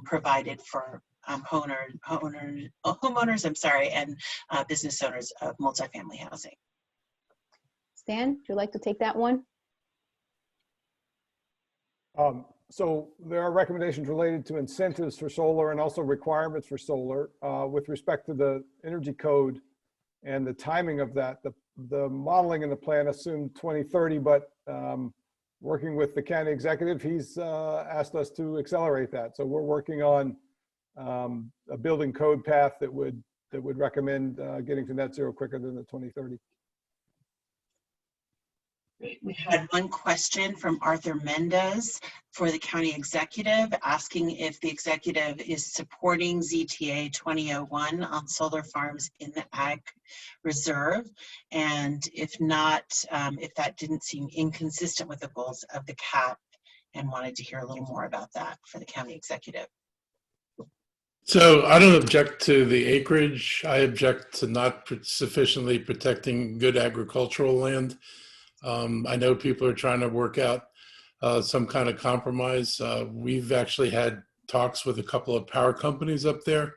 S22: provided for homeowners, and business owners of multifamily housing.
S1: Stan, would you like to take that one?
S4: So there are recommendations related to incentives for solar and also requirements for solar. With respect to the energy code and the timing of that, the modeling in the plan assumed 2030, but working with the county executive, he's asked us to accelerate that. So we're working on a building code path that would recommend getting to net zero quicker than the 2030.
S22: We had one question from Arthur Mendez for the county executive, asking if the executive is supporting ZTA 2001 on solar farms in the Ag Reserve, and if not, if that didn't seem inconsistent with the goals of the CAP, and wanted to hear a little more about that for the county executive.
S2: So I don't object to the acreage. I object to not sufficiently protecting good agricultural land. I know people are trying to work out some kind of compromise. We've actually had talks with a couple of power companies up there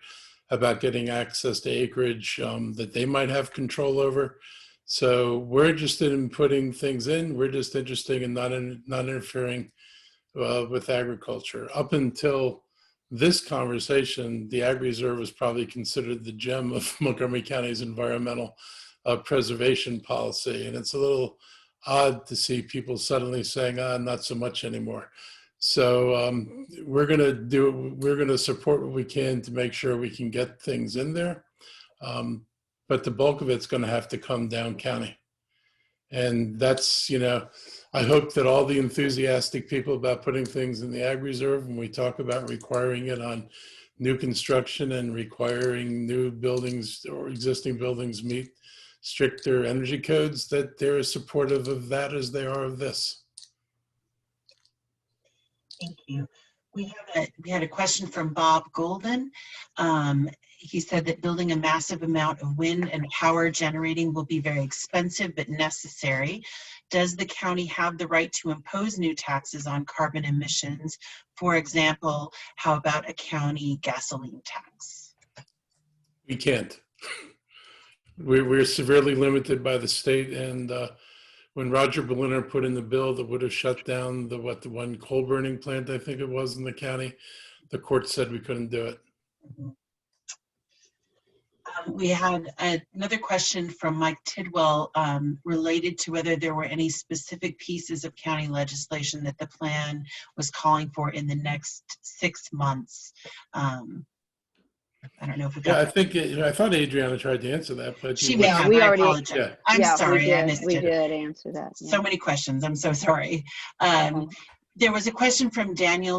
S2: about getting access to acreage that they might have control over. So we're interested in putting things in. We're just interested in not interfering with agriculture. Up until this conversation, the Ag Reserve was probably considered the gem of Montgomery County's environmental preservation policy. And it's a little odd to see people suddenly saying, not so much anymore. So we're going to support what we can to make sure we can get things in there. But the bulk of it's going to have to come down county. And that's, I hope that all the enthusiastic people about putting things in the Ag Reserve, when we talk about requiring it on new construction and requiring new buildings or existing buildings meet stricter energy codes, that they're as supportive of that as they are of this.
S22: Thank you. We had a question from Bob Golden. He said that building a massive amount of wind and power generating will be very expensive but necessary. Does the county have the right to impose new taxes on carbon emissions? For example, how about a county gasoline tax?
S2: We can't. We're severely limited by the state, and when Roger Berliner put in the bill that would have shut down the one coal burning plant, I think it was, in the county, the court said we couldn't do it.
S22: We had another question from Mike Tidwell related to whether there were any specific pieces of county legislation that the plan was calling for in the next 6 months. I don't know if we got.
S2: Yeah, I think I thought Adriana tried to answer that, but
S22: she may have.
S1: we
S22: I
S1: already.
S22: apologize.
S2: Yeah.
S22: I'm sorry, I missed
S1: We
S22: it.
S1: did answer that.
S22: So many questions. I'm so sorry. There was a question from Daniel